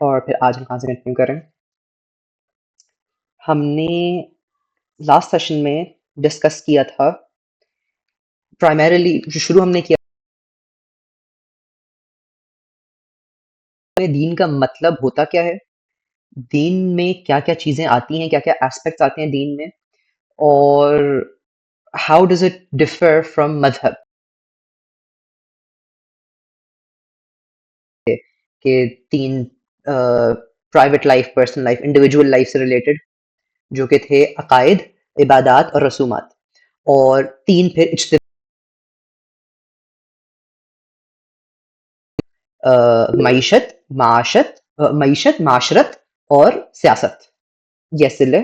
और फिर आज हम कहाँ से कंटिन्यू करें। हमने लास्ट सेशन में डिस्कस किया था प्राइमरीली जो शुरू हमने किया दीन का मतलब होता क्या है, दीन में क्या-क्या चीज़ें आती हैं, क्या-क्या एस्पेक्ट्स आते हैं दीन में और how does it differ from मज़हब के 3 private life, personal life, individual life से रिलेटेड जो कि थे अकायद, इबादात और रसूमात और 3 फिर मईशत, मईशत, माशरत और सियासत। यस सिले।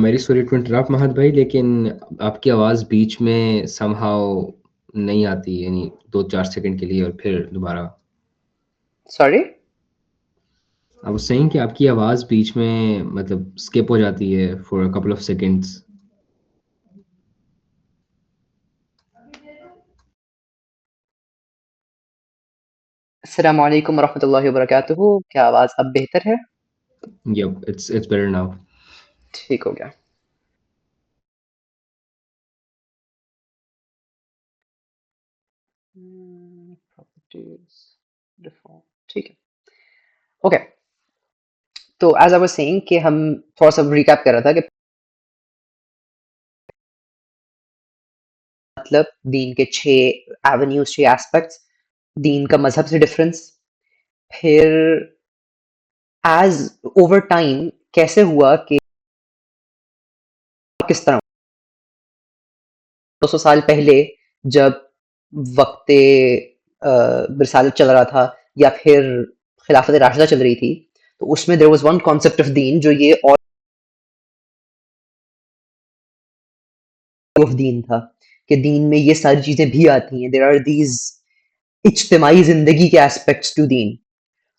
मेरी सॉरी टू इंटरप्ट महत भाई, लेकिन आपकी आवाज़ बीच में समहाउ नहीं आती, यानी 2-4 सेकंड के लिए और फिर दोबारा। सॉरी। आई वाज सेइंग कि आपकी आवाज़ बीच में मतलब स्किप हो जाती है for a couple of seconds. अस्सलामु अलैकुम वरहमतुल्लाहि वबरकातुहू। क्या आवाज़ अब बेहतर है? Yep, it's better now. ठीक हो गया। प्रॉपर्टीज डिफ़ॉल्ट ठीक है। ओके, तो एज़ आई वाज़ सेइंग कि हम थोड़ा-सा रिकैप कर रहा था कि मतलब दीन के 6 एवेन्यूज़, 6 एस्पेक्ट्स, दीन का मज़हब से डिफरेंस, फिर एज़ ओवर टाइम कैसे हुआ कि किस तरह 200 साल पहले जब वक़्त रिसालत चल रहा था या फिर खिलाफत राशिदा चल रही थी, तो उसमें there was one concept of दीन जो ये ऑफ दीन था कि दीन में ये सारी चीज़ें भी आती हैं। देयर आर दीज़ इज्तिमाई ज़िंदगी के एस्पेक्ट्स टू दीन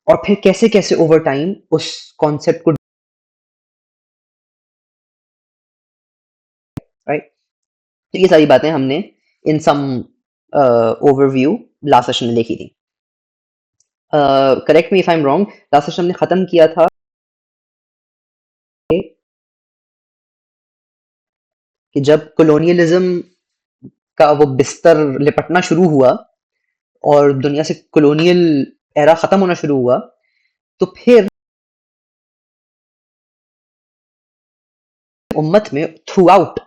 और फिर कैसे-कैसे ओवर टाइम उस कॉन्सेप्ट को राइट? तो ये सारी बातें हमने इन सम ओवरव्यू लास्ट सेशन में देखी थी। Correct me if I am wrong, last session हमने खत्म किया था कि जब कॉलोनियलिज्म का वो बिस्तर लिपटना शुरू हुआ और दुनिया से कॉलोनियल एरा खत्म होना शुरू हुआ, तो फिर उम्मत में थ्रू आउट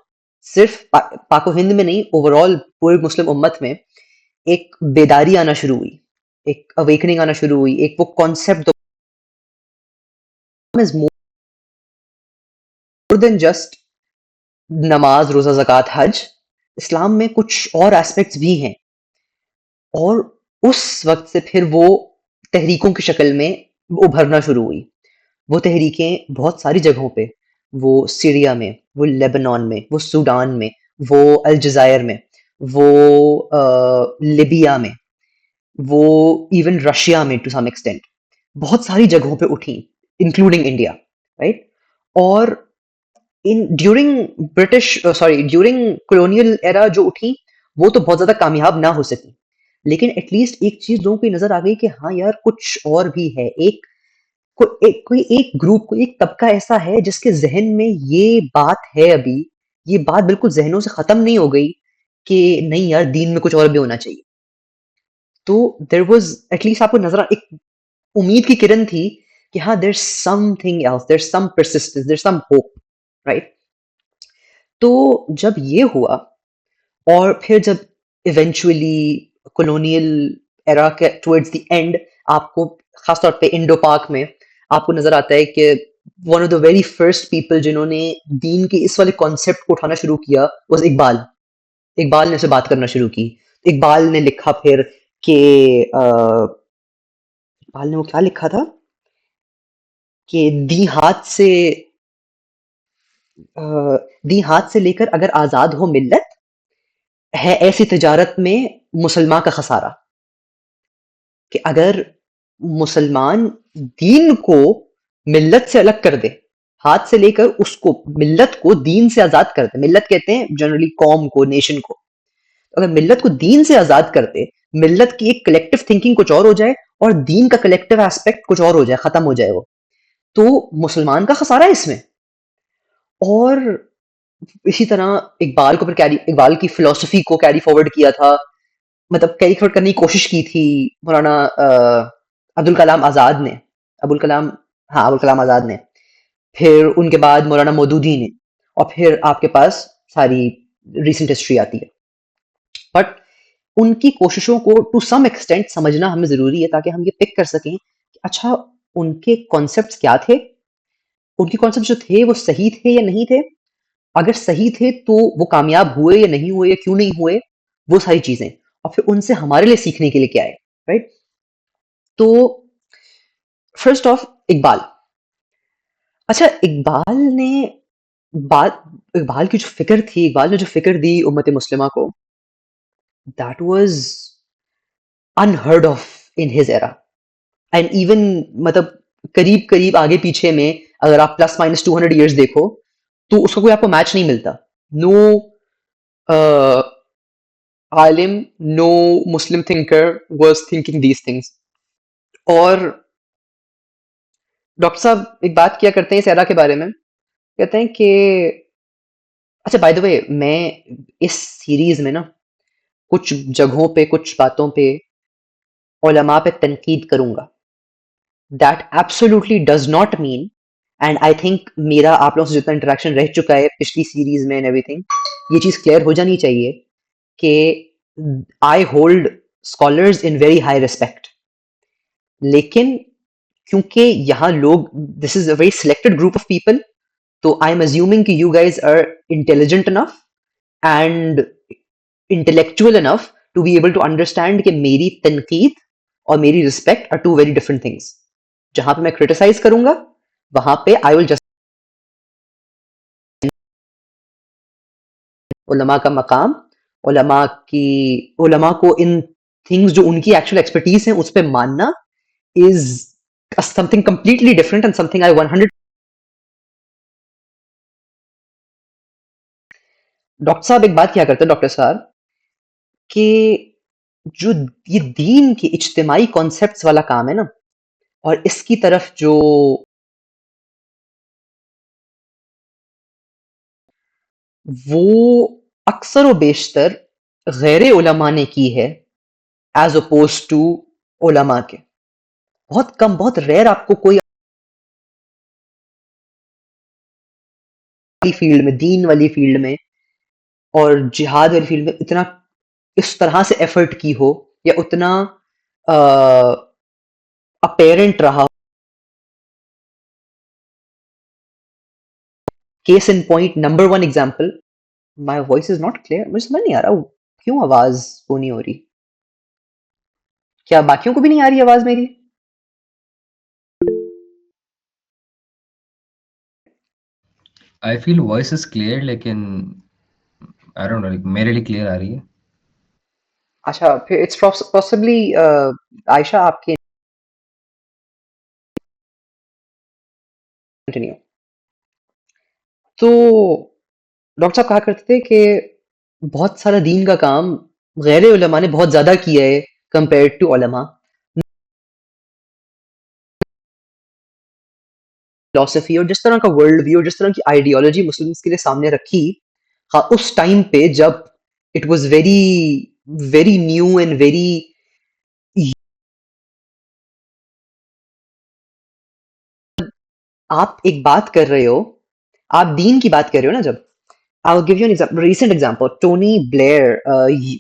सिर्फ पाको हिंद में नहीं, ओवरऑल पूरे मुस्लिम उम्मत में एक बेदारी आना शुरू हुई, एक अवेकनिंग आना शुरू हुई, एक वो concept is more than just नमाज, रोजा, ज़कात, हज। इस्लाम में कुछ और एस्पेक्ट्स भी हैं और उस वक्त से फिर वो तहरीकों की शक्ल में उभरना शुरू हुई। वो तहरीकें बहुत सारी जगहों पे, वो सीरिया में, वो लेबनान में, वो सूडान में, वो अल्जायर में, वो लिबिया में, वो इवन रशिया में टू सम एक्सटेंट बहुत सारी जगहों पे उठी, इंक्लूडिंग इंडिया, राइट? और in during during colonial era जो उठी वो तो बहुत ज्यादा कामयाब ना हो सकी, लेकिन एटलीस्ट एक चीज लोगों को नजर आ गई कि हाँ यार कुछ और भी है। कोई एक ग्रुप, कोई एक तबका ऐसा है जिसके जहन में ये बात है, अभी ये बात बिल्कुल जहनों से खत्म नहीं हो गई कि नहीं यार दीन में कुछ और भी होना चाहिए। तो देयर वाज एटलीस्ट आपको नजर एक उम्मीद की किरण थी कि हाँ there something else, there some persistence, there some hope, right? तो जब ये हुआ और फिर जब इवेंचुअली कॉलोनियल एरा के टुवर्ड्स द एंड आपको खासतौर पे इंडो पाक में आपको नजर आता है कि one of the very first people जिन्होंने दीन के इस वाले कॉन्सेप्ट को उठाना शुरू किया वाज इकबाल। इकबाल ने उसे बात करना शुरू की। इकबाल ने लिखा फिर कि इकबाल ने वो क्या लिखा था कि दी हाथ से लेकर अगर आजाद हो मिल्लत, है ऐसी तिजारत में मुसलमान का खसारा। कि अगर मुसलमान दीन को मिल्लत से अलग कर दे, हाथ से लेकर उसको मिल्लत को दीन से आजाद कर दे। मिल्लत कहते हैं जनरली कौम को, नेशन को। अगर मिल्लत को दीन से आजाद कर दे, मिल्लत की एक कलेक्टिव थिंकिंग कुछ और हो जाए और दीन का कलेक्टिव एस्पेक्ट कुछ और हो जाए, खत्म हो जाए वो, तो मुसलमान का खसारा है इसमें। और इसी तरह इकबाल की फिलोसफी को कैरी फॉरवर्ड किया था, मतलब कैरी फॉरवर्ड करने की कोशिश की थी मौलाना अब्दुल कलाम आजाद ने। अबुल कलाम, हाँ अबुल कलाम आजाद ने। फिर उनके बाद मौलाना मौदूदी ने, और फिर आपके पास सारी रिसेंट हिस्ट्री आती है। बट उनकी कोशिशों को टू सम एक्सटेंट समझना हमें जरूरी है, ताकि हम ये पिक कर सकें कि अच्छा उनके कॉन्सेप्ट्स क्या थे, उनके कॉन्सेप्ट जो थे वो सही थे या नहीं थे, अगर सही थे तो वो कामयाब हुए या नहीं हुए या क्यों नहीं हुए, वो सारी चीजें, और फिर उनसे हमारे लिए सीखने के लिए क्या है, राइट। तो फर्स्ट ऑफ इकबाल। अच्छा बात इकबाल की जो फिक्र थी, इकबाल ने जो फिक्र दी उम्मत मुस्लिमा को, that was unheard of in his era. And even मतलब करीब करीब आगे पीछे में अगर आप प्लस माइनस 200 ईयर्स देखो, तो उसका कोई आपको मैच नहीं मिलता। नो आलिम, no Muslim thinker was thinking these things. और डॉक्टर साहब एक बात किया करते हैं इस एरा के बारे में, कहते हैं कि अच्छा बाय द वे, मैं इस सीरीज में ना कुछ जगहों पे, कुछ बातों पे उलमा पे तनकीद करूंगा। That absolutely does not mean, and I think मेरा आप लोगों से जितना इंटरेक्शन रह चुका है पिछली सीरीज में एंड एवरीथिंग, ये चीज क्लियर हो जानी चाहिए कि I hold scholars in very high respect. लेकिन क्योंकि यहाँ लोग, this is a very selected group of people, तो आई एम अज्यूमिंग कि you guys are intelligent enough and intellectual enough to be able to understand कि मेरी तनकीद और मेरी respect are two very different things. जहां पे मैं क्रिटिसाइज करूंगा, वहां पे आई विल जस्ट उलमा का मकाम, उलमा की उलमा को इन थिंग्स जो उनकी एक्चुअल एक्सपर्टीज है उस पर मानना is something completely different and something I 100। Doctor साहब एक बात किया करते हैं डॉक्टर साहब, कि जो ये दीन के इज्तिमाई कॉन्सेप्ट्स वाला काम है ना, और इसकी तरफ जो वो अक्सर व बेशतर गैर उलमा ने की है एज अपोज टू उलमा के। बहुत कम, बहुत रेयर आपको कोई फील्ड में, दीन वाली फील्ड में और जिहाद वाली फील्ड में इतना इस तरह से एफर्ट की हो, या उतना अपेरेंट रहा। Case in point, number one example, my voice is not clear, मुझे समझ नहीं आ रहा क्यों आवाज वो नहीं हो रही। क्या बाकियों को भी नहीं आ रही आवाज मेरी? I feel voice is clear, लेकिन आई डोंट नो, मेरे लिए क्लियर आ रही है। अच्छा, फिर इट्स पॉसिबली आयशा आपके कंटिन्यू। तो डॉक्टर साहब कहा करते थे कि बहुत सारा दीन का काम गैर उलमा ने बहुत ज्यादा किया है कंपेयर टू उलमा। फिलोसफी और जिस तरह का वर्ल्ड व्यू और जिस तरह की आइडियोलॉजी मुस्लिम्स के लिए सामने रखी, हाँ उस टाइम पे जब it was very very new and very, आप एक बात कर रहे हो, आप दीन की बात कर रहे हो ना, जब I will give you an example, recent example, Tony Blair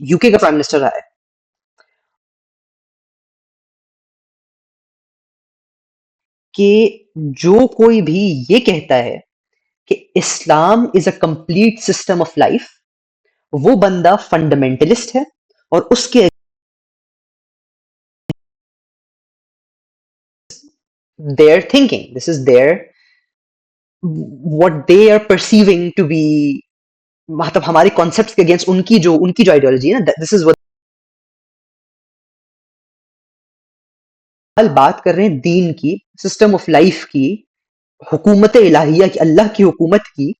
UK का प्राइम मिनिस्टर रहा है, कि जो कोई भी ये कहता है कि Islam is a complete system of life, वो बंदा फंडामेंटलिस्ट है। और उसके their thinking, this is their what they are perceiving to be, मतलब हमारे कॉन्सेप्ट्स के अगेंस्ट उनकी जो आइडियोलॉजी है ना, दिस इज कल बात कर रहे हैं दीन की, सिस्टम ऑफ लाइफ की, हुकूमत इलाहिया की, अल्लाह की हुकूमत की,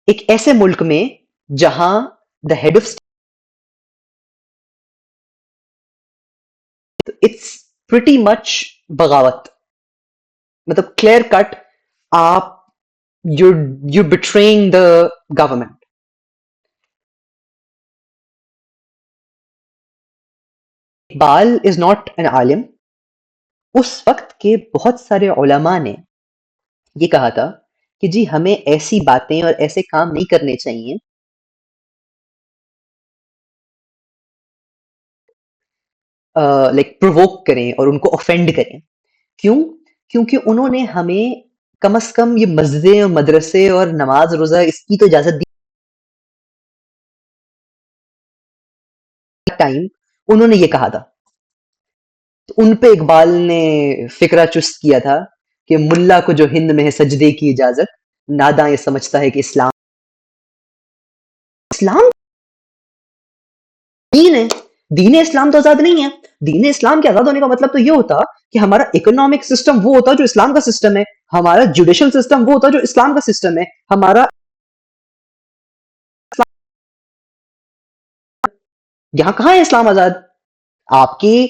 एक ऐसे मुल्क में जहां the head of its pretty much बगावत, मतलब क्लियर कट, आप you you betraying the government. Iqbal is not an आलिम. उस वक्त के बहुत सारे उलमा ने ये कहा था कि जी हमें ऐसी बातें और ऐसे काम नहीं करने चाहिए, लाइक प्रोवोक करें और उनको ऑफेंड करें. क्यों? क्योंकि उन्होंने हमें कम से कम ये मस्जिदें और मदरसे और नमाज रोजा इसकी तो इजाजत दी. टाइम उन्होंने ये कहा था, तो उन पे इकबाल ने फिक्रा चुस्त किया था कि मुल्ला को जो हिंद में है सजदे की इजाजत, नादा ये समझता है कि इस्लाम इस्लाम दीन है. दीन इस्लाम तो आजाद नहीं है. दीन इस्लाम के आजाद होने का मतलब तो ये होता कि हमारा इकोनॉमिक सिस्टम वो होता जो इस्लाम का सिस्टम है, हमारा जुडिशियल सिस्टम वो होता जो इस्लाम का सिस्टम है, हमारा यहाँ कहाँ है इस्लाम आजाद. आपके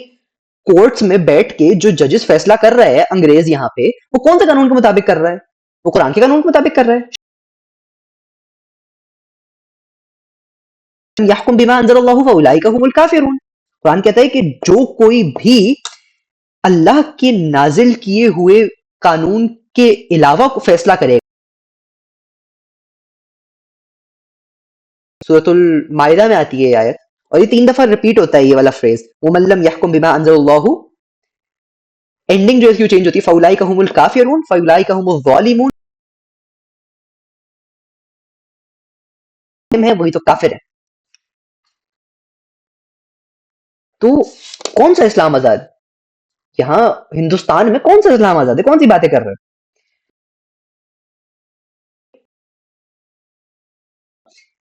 कोर्ट्स में बैठ के जो जजेस फैसला कर रहे हैं अंग्रेज यहाँ पे, वो कौन से कानून के मुताबिक कर रहा है? वो कुरान के कानून के मुताबिक कर रहा है. यहकुम बिमा अंजलल्लाहु फउलाइका हुमुल काफिरून. कुरान कहता है कि जो कोई भी अल्लाह के नाजिल किए हुए कानून के अलावा को फैसला करेगा. सूरतुल माइदा में आती है ये आयत, और ये 3 दफा रिपीट होता है ये वाला फ्रेज, वमल्लम यहकुम बिमा अंजलल्लाहु. एंडिंग जो है क्यों चेंज होती है, फउलाइका हुमुल काफिरून, फउलाइका हुमुल जालिमून है, वही तो काफिर है. तो कौन सा इस्लाम आजाद? यहाँ हिंदुस्तान में कौन सा इस्लाम आजाद है? कौन सी बातें कर रहे हैं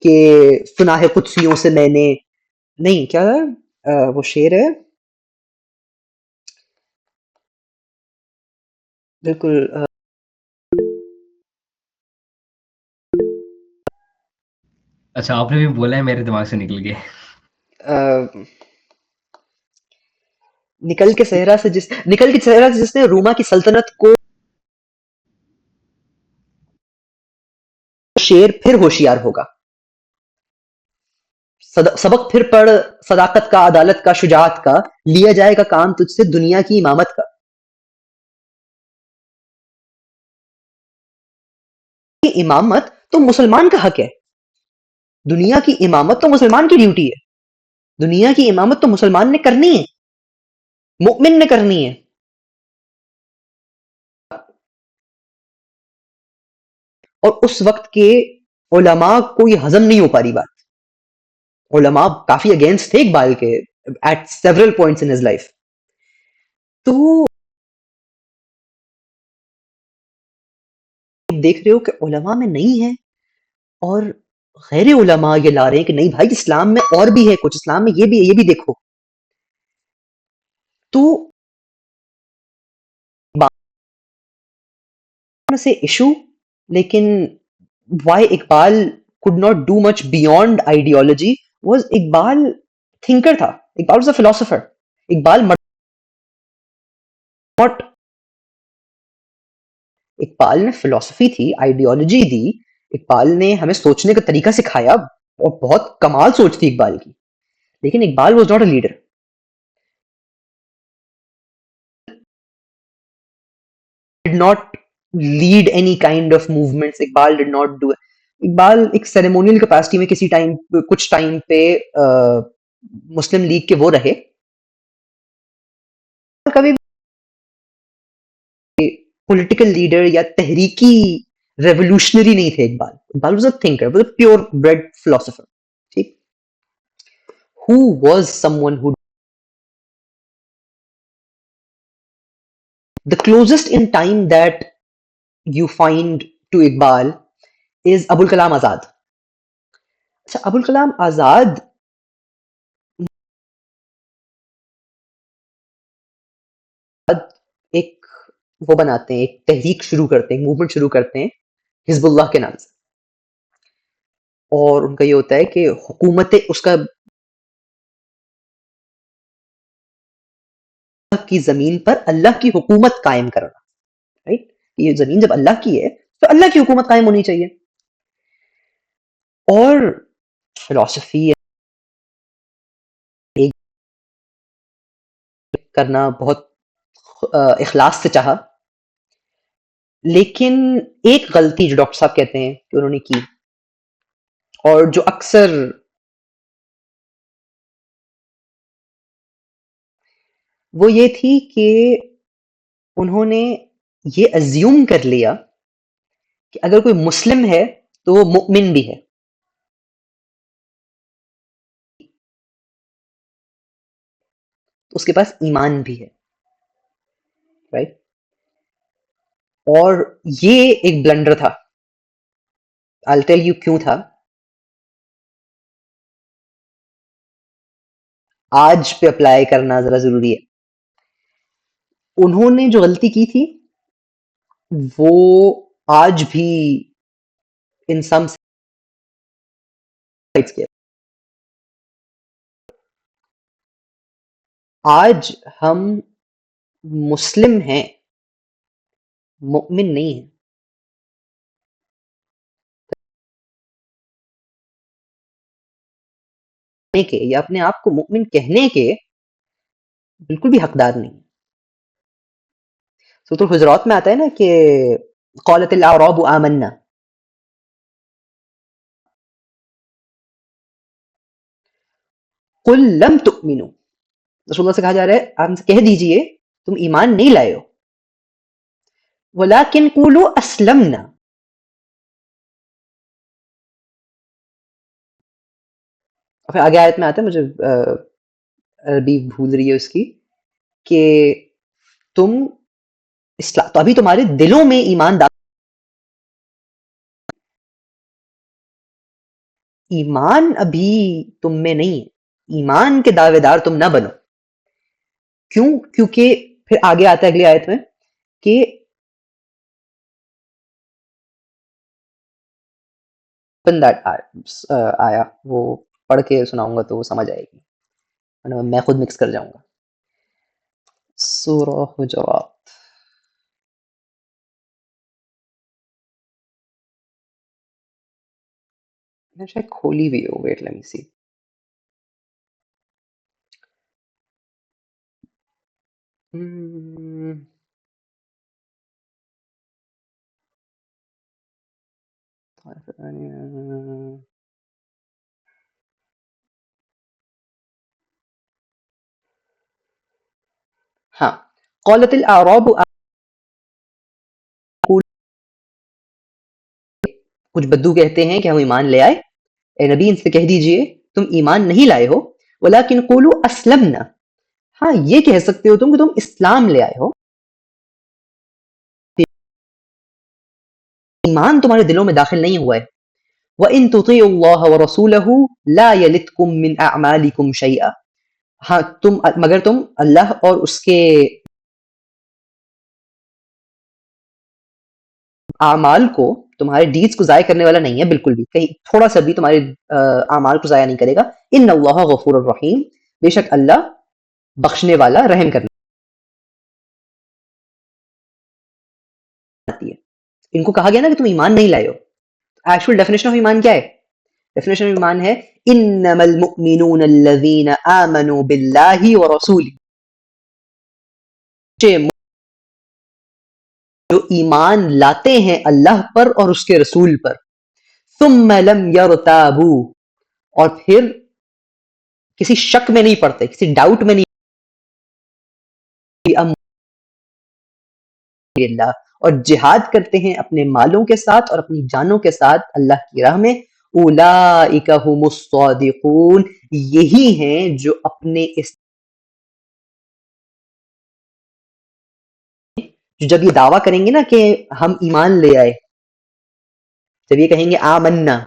कि सुना है कुदसियों से मैंने. नहीं, क्या है? वो शेर है, बिल्कुल. अच्छा, आपने भी बोला है, मेरे दिमाग से निकल गया। निकल के सहरा से जिसने रोमा की सल्तनत को, शेर फिर होशियार होगा. सबक फिर पढ़, सदाकत का, अदालत का, शुजात का, लिया जाएगा काम तुझसे दुनिया की इमामत का. ये इमामत तो मुसलमान का हक है. दुनिया की इमामत तो मुसलमान की ड्यूटी है. दुनिया की इमामत तो मुसलमान ने करनी है, मुमिन ने करनी है. और उस वक्त के उलमा को ये हजम नहीं हो पा रही बात. उलमा काफी अगेंस्ट थे इकबाल के eight several points in his life. तो देख रहे हो कि उलमा में नहीं है, और गैर उलमा ये ला रहे हैं कि नहीं भाई इस्लाम में और भी है कुछ, इस्लाम में ये भी है, ये भी देखो. तो से इशू, लेकिन why Iqbal could not do much beyond ideology was Iqbal thinker था. Iqbal was a philosopher. Iqbal not, Iqbal ने फिलोसफी थी, आइडियोलॉजी दी. इकबाल ने हमें सोचने का तरीका सिखाया, और बहुत कमाल सोच थी इकबाल की. लेकिन Iqbal was not a leader. Did not lead any kind of movements. Iqbal did not do. Iqbal एक सेरेमोनियल कैपेसिटी में किसी टाइम, कुछ टाइम पे मुस्लिम लीग के वो रहे. कभी पॉलिटिकल लीडर या तहरीकी रेवोल्यूशनरी नहीं थे Iqbal. Iqbal was a thinker, was a pure bred philosopher. ठीक. Who was someone who, the closest in time that you find to Iqbal is Abul Kalam Azad. अच्छा, अबुल कलाम आजाद एक वो बनाते हैं, एक तहरीक शुरू करते हैं, मूवमेंट शुरू करते हैं हिजबुल्लाह के नाम से। और उनका ये होता है कि हुकूमत उसका की ज़मीन पर अल्लाह की हुकूमत कायम करना, राइट? ये ज़मीन जब अल्लाह की है, तो अल्लाह की हुकूमत कायम होनी चाहिए। और फिलॉसफी एक करना बहुत इखलास से चाहा, लेकिन एक गलती जो डॉक्टर साहब कहते हैं कि उन्होंने की, और जो अक्सर वो ये थी कि उन्होंने ये अज्यूम कर लिया कि अगर कोई मुस्लिम है तो वो मुमिन भी है, तो उसके पास ईमान भी है, राइट? और ये एक ब्लंडर था। आई टेल यू क्यों था। आज पे अप्लाई करना जरा जरूरी है। उन्होंने जो गलती की थी वो आज भी इन सम साइड्स के, आज हम मुस्लिम हैं, मुमिन नहीं है के, या अपने आप को मुमिन कहने के बिल्कुल भी हकदार नहीं। सूरह हुजरात में आता है ना कि क़ालतिल अअराबु आमन्ना, कुल लम तुमिनु, रसूलुल्लाह से कहा जा रहा है आप कह दीजिए तुम ईमान नहीं लाए हो, वलाकिन कुलू अस्लमना। फिर आगे आयत में आता है, मुझे अरबी भूल रही है उसकी, कि तुम इस्लाम, तो अभी तुम्हारे दिलों में ईमान ईमान अभी तुम में नहीं है, ईमान के दावेदार तुम ना बनो। क्यों? क्योंकि फिर आगे आता है अगली आयत में कि बंदा आया, वो पढ़ के सुनाऊंगा तो वो समझ आएगी, वरना मैं खुद मिक्स कर जाऊंगा। सूरह हुजरात, मैंने शायद खोली भी हो, वेट लेट मी सी। हाँ, क़ालतिल अअराबु, कुछ बद्दू कहते हैं कि हम ईमान ले आए। ए नबी इनसे कह दीजिए तुम ईमान नहीं लाए हो, वलाकिन कुलू अस्लमना, हाँ ये कह सकते हो तुम कि तुम इस्लाम ले आए हो, ईमान तुम्हारे दिलों में दाखिल नहीं हुआ है। व इन तुतीउल्लाह व रसूलहू ला यलितकुम मिन अअमालिकुम शैआ, हाँ तुम मगर तुम अल्लाह और उसके आमाल को, तुम्हारे डीड्स को जाया करने वाला नहीं है बिल्कुल भी, कहीं थोड़ा सा भी तुम्हारे आमाल को जाया नहीं करेगा। इन्नल्लाह गफूरुर रहीम, बेशक अल्लाह बख्शने वाला, रहम करने आती है। इनको कहा गया ना कि तुम ईमान नहीं लाए हो, एक्चुअल डेफिनेशन ऑफ ईमान क्या है? डेफिनेशन ऑफ ईमान है इन्नमल मुमिनून अल्लज़ीना आमनू बिल्लाहि व रसूलिही, जो ईमान लाते हैं अल्लाह पर और उसके रसूल पर, सुम्मा लम यरताबू, और फिर किसी शक में नहीं पड़ते, किसी डाउट में नहीं, अल्लाह, और जिहाद करते हैं अपने मालों के साथ और अपनी जानों के साथ अल्लाह की राह में, उलाइका हुमुस सादिकून, यही हैं जो अपने इस, जो जब ये दावा करेंगे ना कि हम ईमान ले आए, जब ये कहेंगे आमन्ना,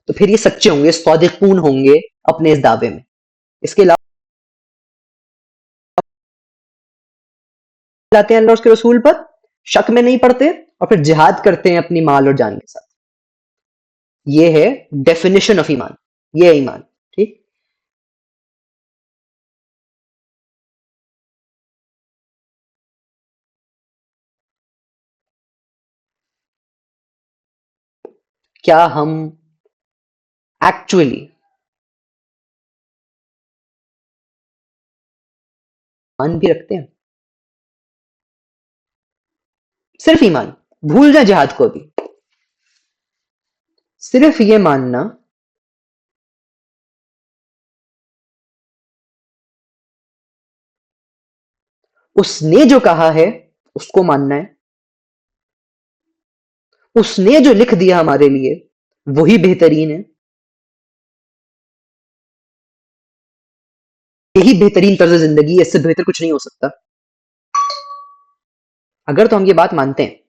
तो फिर ये सच्चे होंगे, सादिकून होंगे अपने इस दावे में। इसके अलावा लाते हैं अल्लाह और उसके रसूल पर, शक में नहीं पड़ते और फिर जिहाद करते हैं अपनी माल और जान के साथ। ये है डेफिनेशन ऑफ ईमान, ये है ईमान। ठीक। क्या हम एक्चुअली ईमान भी रखते हैं? सिर्फ ईमान, भूल जाए जिहाद को भी, सिर्फ ये मानना उसने जो कहा है उसको मानना है, उसने जो लिख दिया हमारे लिए वही बेहतरीन है, यही बेहतरीन तर्ज जिंदगी है, इससे बेहतर कुछ नहीं हो सकता। अगर तो हम ये बात मानते हैं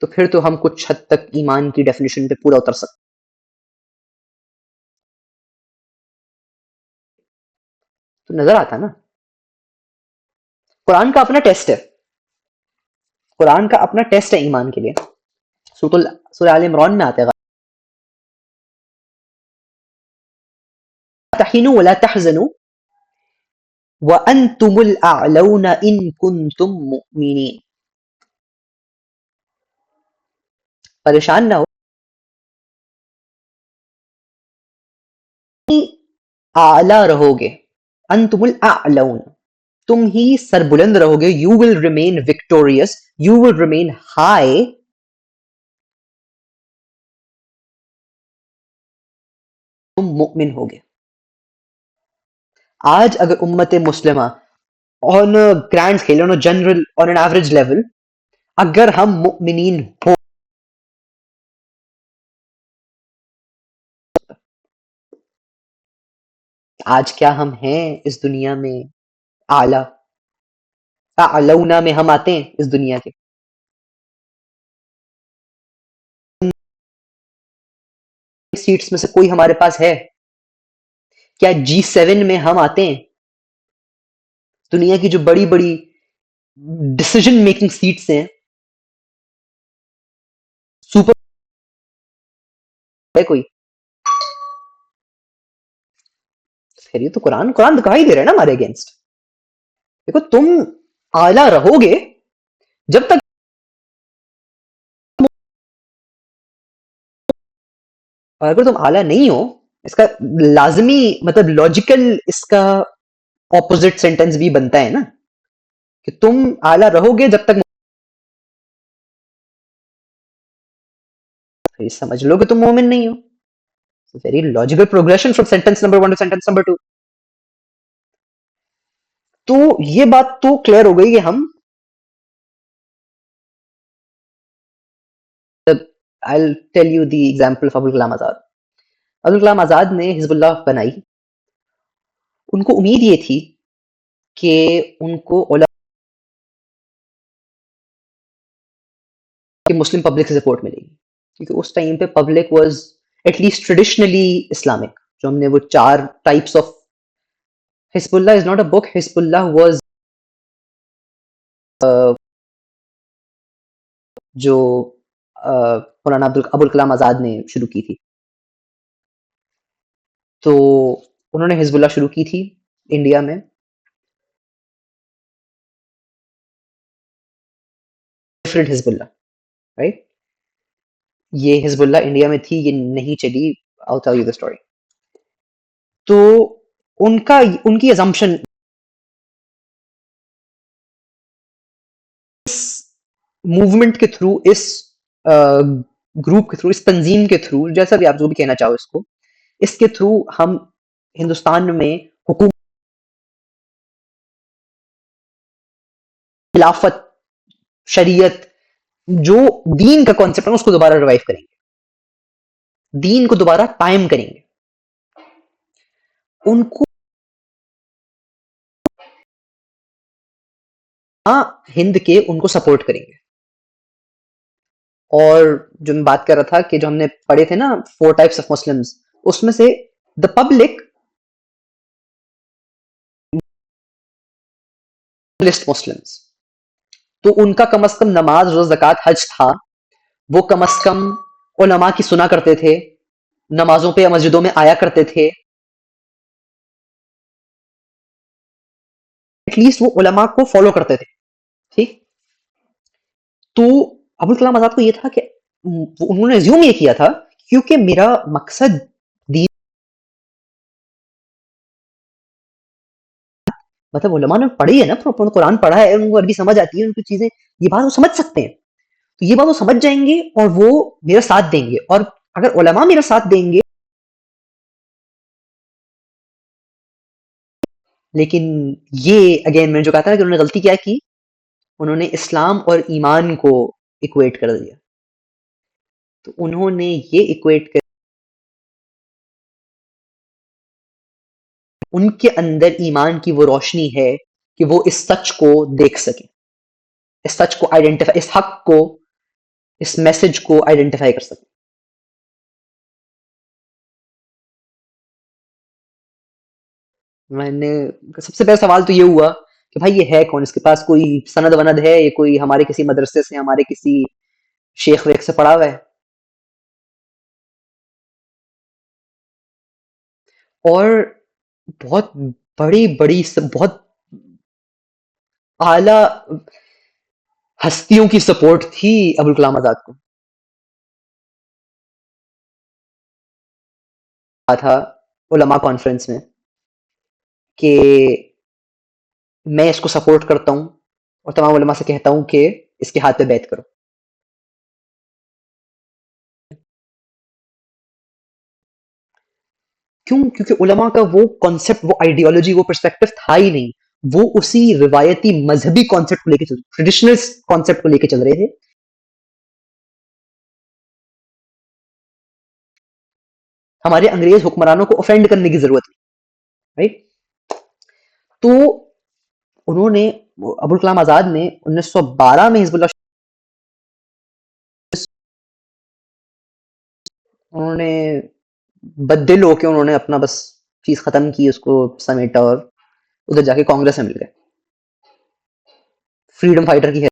तो फिर तो हम कुछ हद तक ईमान की डेफिनेशन पे पूरा उतर सकते। तो नजर आता ना, कुरान का अपना टेस्ट है, कुरान का अपना टेस्ट है ईमान के लिए। सूरह आल इमरान में आते हैं, तहिनु वला तहजनु व अंतुमुल अअलौना इन कुंतुम मुमिनीन। परेशान ना हो, आला रहोगे, अंतुमुल अअलौन, तुम ही सरबुलंद रहोगे, you will remain victorious, you will remain high, तुम मुमिन होगे। आज अगर उम्मत मुस्लिमा on grand scale, on general, on an average level, अगर हम मुमिनीन हो, आज क्या हम हैं इस दुनिया में आला, अअलौना में हम आते हैं इस दुनिया के, सीट्स में से कोई हमारे पास है? क्या G7 में हम आते हैं? दुनिया की जो बड़ी बड़ी डिसीजन मेकिंग सीट्स हैं, सुपर है कोई? फिर ये तो कुरान कुरान दिखाई दे रहा है ना हमारे अगेंस्ट। देखो, तुम आला रहोगे जब तक, और अगर तुम आला नहीं हो, इसका लाजमी मतलब लॉजिकल इसका ऑपोजिट सेंटेंस भी बनता है ना, कि तुम आला रहोगे जब तक, फिर समझ लो कि तुम मोमिन नहीं हो। Very logical progression from sentence number 1 to sentence number 2। तो ये बात तो क्लियर हो गई कि हम, I tell you the example of Abul Kalam Azad. Abdul Kalam Azad ने हिजबुल्लाह बनाई, उनको उम्मीद ये थी कि उनको मुस्लिम पब्लिक से सपोर्ट मिलेगी, क्योंकि उस टाइम पे public was at least traditionally Islamic. जो हमने वो चार types of, Hezbollah is not a book, Hezbollah was जो मौलाना अबुल कलाम आजाद ने शुरू की थी। तो उन्होंने हिजबुल्लाह शुरू की थी इंडिया में, डिफरेंट हिजबुल्लाह, राइट। ये हिजबुल्लाह इंडिया में थी, ये नहीं चली। I tell you the story. तो उनका उनकी अजम्पशन, इस मूवमेंट के थ्रू, इस ग्रुप के थ्रू, इस तंजीम के थ्रू, जैसा भी आप जो भी कहना चाहो इसको, इसके थ्रू हम हिंदुस्तान में हुकूमत, खिलाफत, शरीयत, जो दीन का कॉन्सेप्ट है उसको दोबारा रिवाइव करेंगे, दीन को दोबारा कायम करेंगे। उनको हिंद के उनको सपोर्ट करेंगे। और जो मैं बात कर रहा था कि जो हमने पढ़े थे ना 4 टाइप्स ऑफ मुस्लिम्स, उसमें से द पब्लिक लिस्ट मुस्लिम्स, तो उनका कम से कम नमाज, रोज़ा, ज़कात, हज था। वो कम से कम उलमा की सुना करते थे, नमाज़ों पे या मस्जिदों में आया करते थे। एटलीस्ट वो उलमा को फ़ॉलो करते थे, ठीक? तो अबुल कलाम आज़ाद को ये था कि उन्होंने अज़्यूम ये किया था क्योंकि मेरा मकसद दीन मतलब उलमा ने पढ़ी है ना, प्रॉपर कुरान पढ़ा है, उनको अरबी समझ आती है, उनको चीज़ें ये बात वो समझ सकते हैं। तो ये बात वो समझ जाएँगे और वो मेरा साथ देंगे और अगर उलमा मेरा साथ देंगे लेकिन ये अगेन मैंने जो कहा था ना कि उन्होंने गलती क्या की, उन्होंने इस्लाम और ईमान को इक्वेट कर दिया। तो उन्होंने ये इक्वेट कर उनके अंदर ईमान की वो रोशनी है कि वो इस सच को देख सकें, इस सच को आइडेंटिफाई, इस हक को, इस मैसेज को आइडेंटिफाई कर सकें। मैंने सबसे पहला सवाल तो ये हुआ कि भाई ये है कौन? इसके पास कोई सनद वनद है? ये कोई हमारे किसी मदरसे से, हमारे किसी शेख वेख से पढ़ा हुआ है? और बहुत बड़ी-बड़ी बहुत आला हस्तियों की सपोर्ट थी अबुल कलाम आज़ाद को। कहा था उलमा कॉन्फ्रेंस में कि मैं इसको सपोर्ट करता हूँ और तमाम उलमा से कहता हूँ कि इसके हाथ पे बैत करो। क्यों? क्योंकि उलमा का वो कॉन्सेप्ट, वो आइडियोलॉजी, वो पर्सपेक्टिव था ही नहीं। वो उसी रिवायती मजहबी कॉन्सेप्ट को लेके चल ट्रेडिशनल कॉन्सेप्ट को लेके चल रहे थे। हमारे अंग्रेज हुक्मरानों को ऑफेंड करने की जरूरत नहीं, राइट? तो उन्होंने अबुल कलाम आजाद ने 1912 में हिजबुल्लाह उन्होंने बददिल होके उन्होंने अपना बस चीज खत्म की, उसको समेटा और उधर जाके कांग्रेस में मिल गए। फ्रीडम फाइटर की है।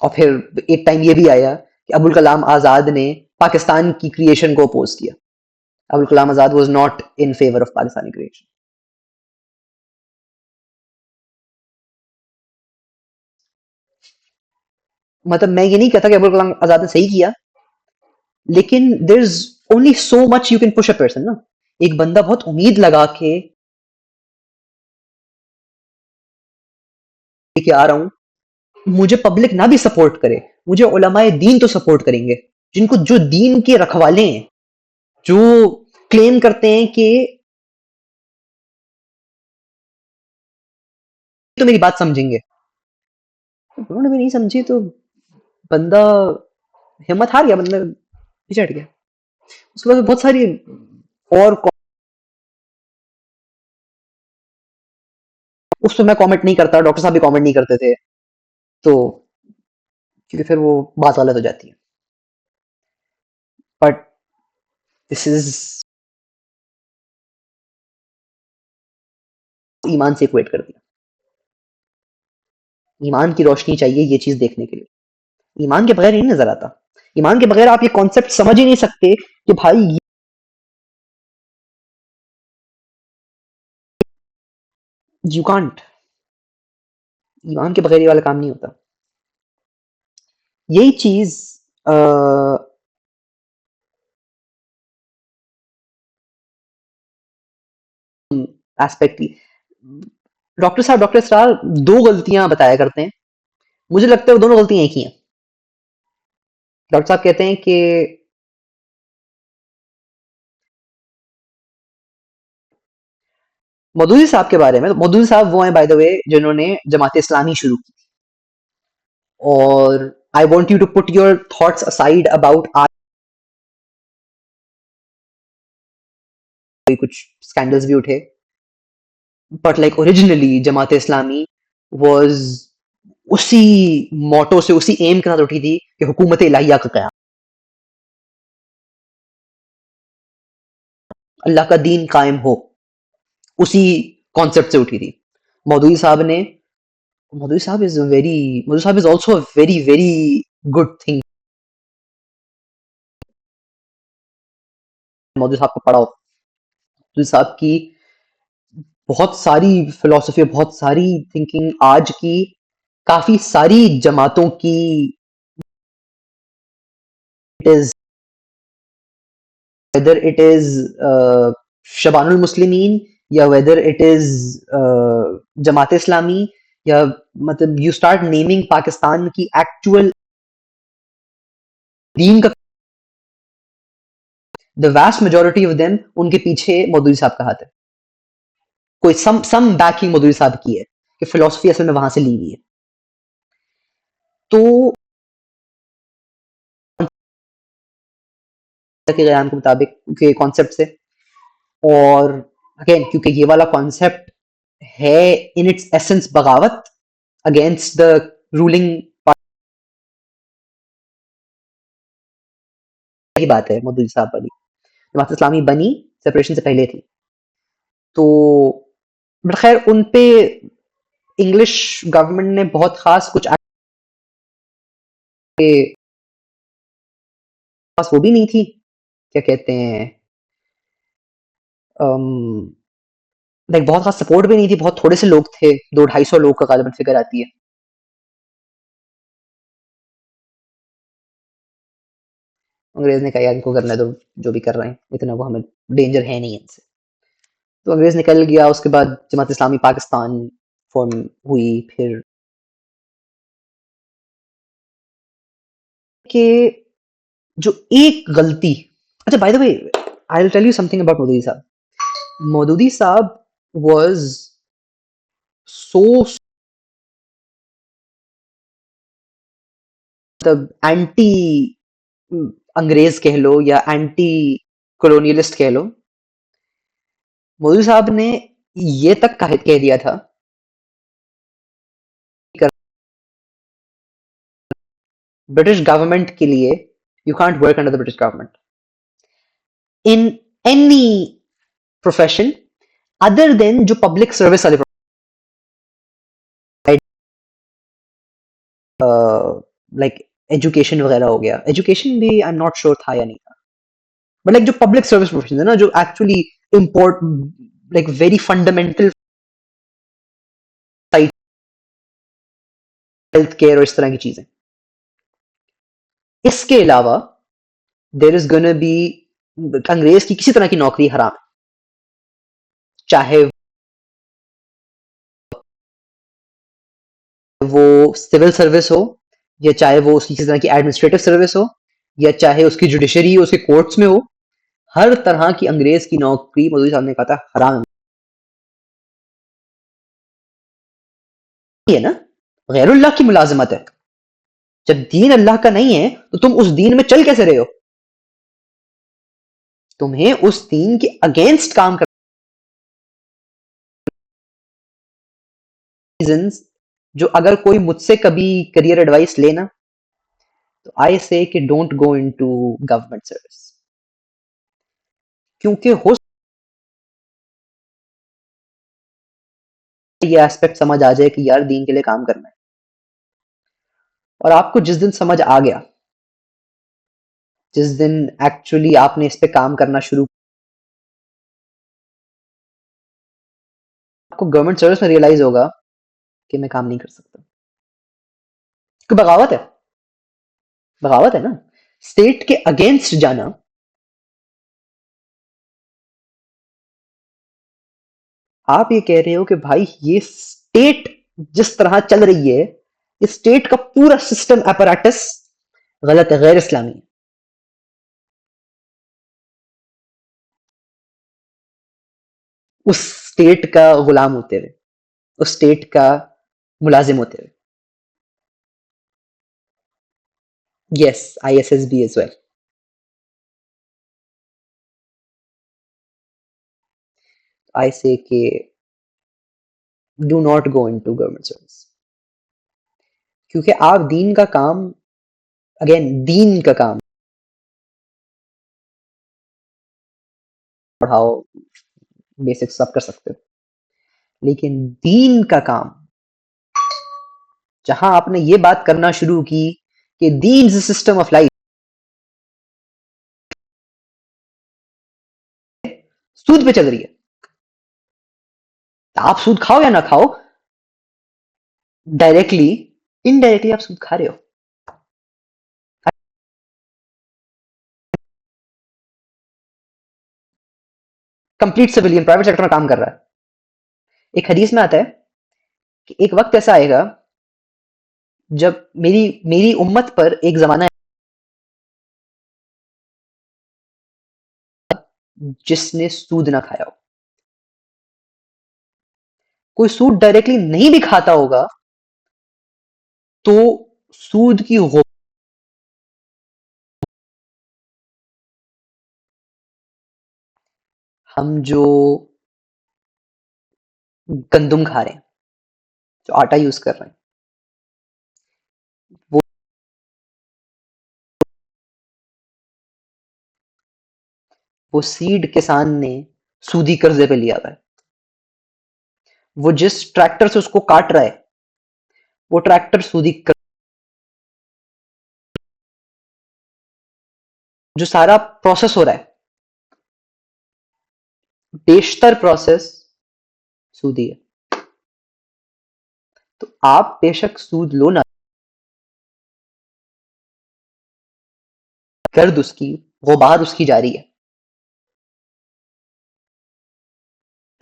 और फिर एक टाइम ये भी आया कि अबुल कलाम आजाद ने पाकिस्तान की क्रिएशन को अपोज किया। Abul Kalam Azad was not in favour of Pakistani creation. मतलब मैं ये नहीं कहता कि अबुल कलाम आजाद ने सही किया, लेकिन there is only so much you can push a person ना। एक बंदा बहुत उम्मीद लगा के लेके आ रहा हूं, मुझे पब्लिक ना भी सपोर्ट करे, मुझे उलमाए दीन तो सपोर्ट करेंगे, जिनको जो दीन के रखवाले हैं, जो क्लेम करते हैं कि तो मेरी बात समझेंगे। उन्होंने भी नहीं समझी तो बंदा हिम्मत हार गया, बंदा पीछे हट गया। उसके बाद बहुत सारी और उस पर मैं कमेंट नहीं करता, डॉक्टर साहब भी कमेंट नहीं करते थे, तो क्योंकि फिर वो बात गलत हो जाती है। बट दिस इज ईमान से इक्वेट कर दिया। ईमान की रोशनी चाहिए ये चीज देखने के लिए। ईमान के बगैर नहीं नजर आता। ईमान के बगैर आप ये कॉन्सेप्ट समझ ही नहीं सकते कि भाई यू कांट। ईमान के बगैर ये वाला काम नहीं होता। यही चीज एस्पेक्ट की डॉक्टर स्टार दो गलतियां बताया करते हैं। मुझे लगता है वो दोनों गलतियां एक ही हैं। डॉक्टर साहब कहते हैं कि मौदूदी साहब के बारे में, तो मौदूदी साहब वो हैं बाय द वे जिन्होंने जमात इस्लामी शुरू की। और I want you to put your thoughts aside about कुछ स्कैंडल्स भी उठे, but like originally Jamaat Islami was उसी मोटो से, उसी एम के साथ उठी थी कि हुकूमत इलाहिया का क्या, अल्लाह का दीन कायम हो, उसी कॉन्सेप्ट से उठी थी। मौदूदी साहब ने मौदूदी साहब is also a very very good thing. Maududi साहब को पढ़ाओ। मौदूदी साहब की बहुत सारी फिलोसफी, बहुत सारी थिंकिंग आज की काफी सारी जमातों की it is, whether it is Shabanul Muslimeen या whether it is Jamaat Islami, या मतलब यू स्टार्ट नेमिंग पाकिस्तान की एक्चुअल दीन का, the vast majority of them उनके पीछे मौदूदी साहब का हाथ है। कोई सम बैकिंग मौदूदी साहब की है कि फिलोसफी असल में वहां से ली हुई है। तो के बयान के मुताबिक के कॉन्सेप्ट से, और अगेन क्योंकि ये वाला कॉन्सेप्ट है इन इट्स एसेंस बगावत अगेंस्ट द रूलिंग, यही बात है मौदूदी साहब वाली। जमात इस्लामी बनी सेपरेशन से पहले थी, तो बट खैर उन पे इंग्लिश गवर्नमेंट ने बहुत खास कुछ आगे पास वो भी नहीं थी, क्या कहते हैं, लाइक बहुत खास सपोर्ट भी नहीं थी, बहुत थोड़े से लोग थे, 200-250 लोग का गालिबन फिगर आती है। अंग्रेज ने कहा यार इनको करना है तो जो भी कर रहे हैं, इतना वो हमें डेंजर है नहीं इनसे। तो अंग्रेज निकल गया, उसके बाद जमात इस्लामी पाकिस्तान फॉर्म हुई। फिर के जो एक गलती, अच्छा by the way I will tell you something about Maududi साहब। मौदूदी साहब वाज सो, मतलब एंटी अंग्रेज कह लो या एंटी कॉलोनियलिस्ट कह लो। मौदूदी साहब ने ये तक कह दिया था कि ब्रिटिश गवर्नमेंट के लिए you can't work under the British government in any profession other than जो पब्लिक सर्विस वाले, लाइक एजुकेशन वगैरह हो गया। एजुकेशन भी आई एम नॉट श्योर था या नहीं था, बट लाइक जो पब्लिक सर्विस प्रोफेशन है ना, जो actually import like very fundamental, health care और इस तरह की चीजें। इसके अलावा देर इज गोना बी, अंग्रेज की किसी तरह की नौकरी हराम है, चाहे वो सिविल सर्विस हो, या चाहे वो उसकी किसी तरह की एडमिनिस्ट्रेटिव सर्विस हो, या चाहे उसकी जुडिशरी उसके कोर्ट्स में हो। हर तरह की अंग्रेज की नौकरी मौदूदी साहब ने कहा था हराम है ना, गैरुल्लाह की मुलाजमत है। जब दीन अल्लाह का नहीं है तो तुम उस दीन में चल कैसे रहे हो? तुम्हें उस दीन के अगेंस्ट काम कर, रीजंस जो अगर कोई मुझसे कभी करियर एडवाइस लेना, तो आई से कि don't go into government service, क्योंकि हो ये एस्पेक्ट समझ आ जाए कि यार दीन के लिए काम करना है। और आपको जिस दिन समझ आ गया, जिस दिन एक्चुअली आपने इस पे काम करना शुरू, आपको गवर्नमेंट सर्विस में रियलाइज होगा कि मैं काम नहीं कर सकता, क्योंकि बगावत है ना, स्टेट के अगेंस्ट जाना। आप ये कह रहे हो कि भाई ये स्टेट जिस तरह चल रही है, इस स्टेट का पूरा सिस्टम अपराटस गलत है, गैर इस्लामी है। उस स्टेट का गुलाम होते हुए, उस स्टेट का मुलाजिम होते हुए। यस, आईएसएस भी एज वेल। आई से के do not go into government service, क्योंकि आप दीन का काम, अगेन दीन का काम पढ़ाओ, बेसिक्स सब कर सकते हो, लेकिन दीन का काम, जहां आपने ये बात करना शुरू की कि दीन इज सिस्टम ऑफ लाइफ, सूद पे चल रही है। आप सूद खाओ या ना खाओ, डायरेक्टली इनडायरेक्टली आप सूद खा रहे हो। कंप्लीट सिविलियन प्राइवेट सेक्टर में काम कर रहा है। एक हदीस में आता है कि एक वक्त ऐसा आएगा जब मेरी मेरी उम्मत पर एक जमाना जिसने सूद ना खाया हो। कोई सूद डायरेक्टली नहीं भी खाता होगा तो सूद की हम जो गंदुम खा रहे हैं, जो आटा यूज कर रहे हैं, वो सीड किसान ने सूदी कर्जे पे लिया हुआ है। वो जिस ट्रैक्टर से उसको काट रहा है, वो ट्रैक्टर सूदी कर, जो सारा प्रोसेस हो रहा है, बेशतर प्रोसेस सूदी है। तो आप बेशक सूद लो ना, गर्द उसकी, गुबार उसकी जारी है।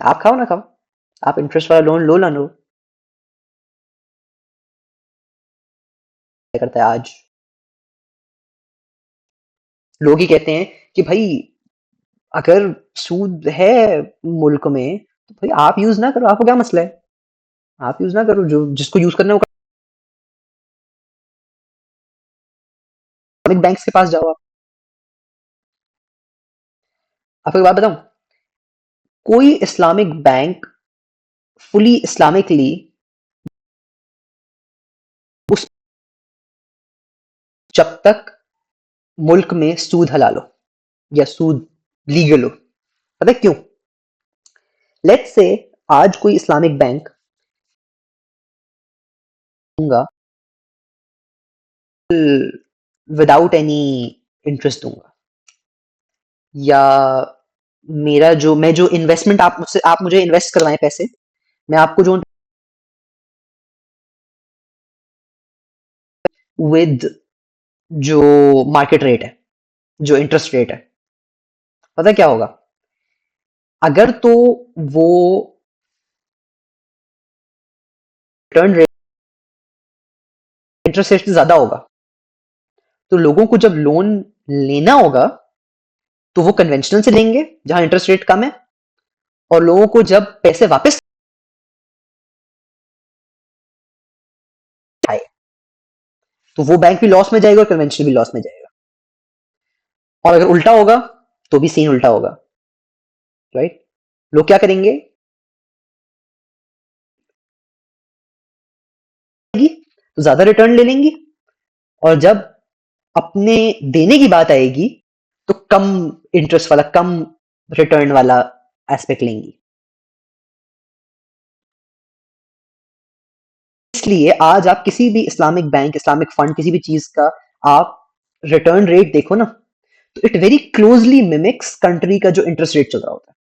आप खाओ ना खाओ, आप इंटरेस्ट वाला लोन लो ना लो, क्या करता है आज लोग ही कहते हैं कि भाई अगर सूद है मुल्क में तो भाई आप यूज ना करो, आपको क्या मसला है, आप यूज ना करो, जो जिसको यूज करना है वो बैंक्स के पास जाओ। आप आपको एक बात बताऊं, कोई इस्लामिक बैंक फुली इस्लामिकली उस, जब तक मुल्क में सूद हलाल हो या सूद लीगल हो। पता है क्यों? लेट्स से आज कोई इस्लामिक बैंक दूंगा विदाउट एनी इंटरेस्ट दूंगा, या मेरा जो मैं जो इन्वेस्टमेंट आप मुझे इन्वेस्ट करवाएं पैसे, मैं आपको जो विद जो मार्केट रेट है, जो इंटरेस्ट रेट है, पता है क्या होगा? अगर तो वो रिटर्न रेट इंटरेस्ट रेट से ज्यादा होगा, तो लोगों को जब लोन लेना होगा तो वो कन्वेंशनल से लेंगे जहां इंटरेस्ट रेट कम है, और लोगों को जब पैसे वापस आए तो वो बैंक भी लॉस में जाएगा और कन्वेंशनल भी लॉस में जाएगा। और अगर उल्टा होगा तो भी सीन उल्टा होगा, राइट? लोग क्या करेंगे, तो ज्यादा रिटर्न ले लेंगी, और जब अपने देने की बात आएगी तो कम इंटरेस्ट वाला, कम रिटर्न वाला एस्पेक्ट लेंगी। इसलिए आज आप किसी भी इस्लामिक बैंक, इस्लामिक फंड, किसी भी चीज का आप रिटर्न रेट देखो ना, तो it very closely mimics country का जो इंटरेस्ट रेट चल रहा होता है।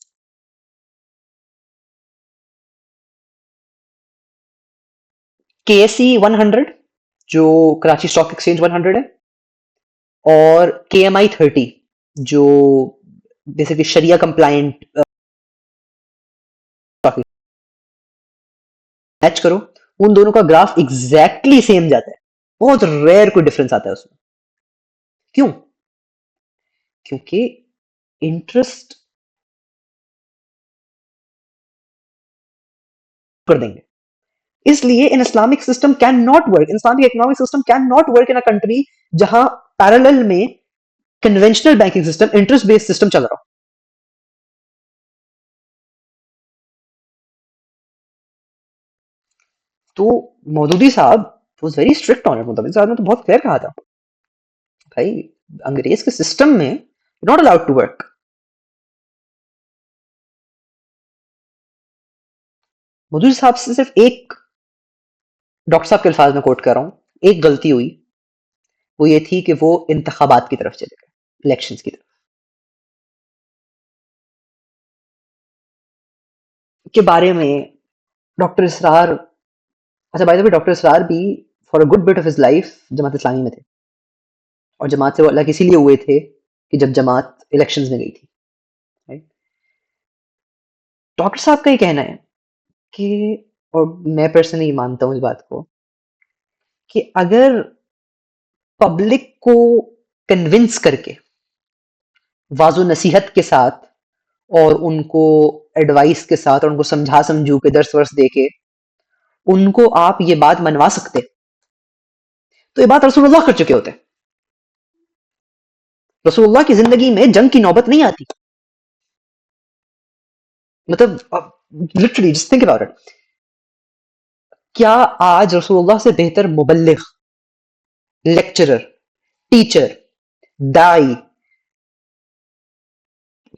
KSE 100 जो कराची स्टॉक एक्सचेंज 100 है, और KMI 30 जो बेसिकली शरिया कंप्लायंट मैच करो, उन दोनों का ग्राफ एग्जैक्टली सेम जाता है। बहुत रेयर कोई डिफरेंस आता है उसमें। क्यों? क्योंकि इंटरेस्ट कर देंगे। इसलिए इन Islamic system can not work, in Islamic economic system can not work in a country जहां पैरेलल में conventional banking system, interest based system चल रहा हो। तो मौदूदी साहब was very strict on it. Maududi साहब ने तो बहुत क्लियर कहा था, भाई अंग्रेज के सिस्टम में not allowed to work. Modi साहब से सिर्फ एक डॉक्टर साहब के अल्फाज में कोट कर रहा हूँ, एक गलती हुई, वो ये थी कि वो इंतखाबात की तरफ चले गए, इलेक्शंस की तरफ के बारे में डॉक्टर इसरार। अच्छा, by the way doctor Israr भी for a good bit of his life Jamaat Islami में थे, और जमात से वो अलग इसीलिए हुए थे कि जब जमात इलेक्शंस में गई थी, राइट। डॉक्टर साहब का ये कहना है कि, और मैं पर्सनली मानता हूँ इस बात को, कि अगर पब्लिक को कन्विंस करके वाजो नसीहत के साथ और उनको एडवाइस के साथ और उनको समझा समझू के दर्स वर्स दे के उनको आप ये बात मनवा सकते, तो ये बात रसूलुल्लाह कर चुके होते। रसूलुल्लाह की जिंदगी में जंग की नौबत नहीं आती। मतलब literally just think about it. क्या आज रसूलुल्लाह से बेहतर मुबल्लिग, लेक्चरर, टीचर, दाई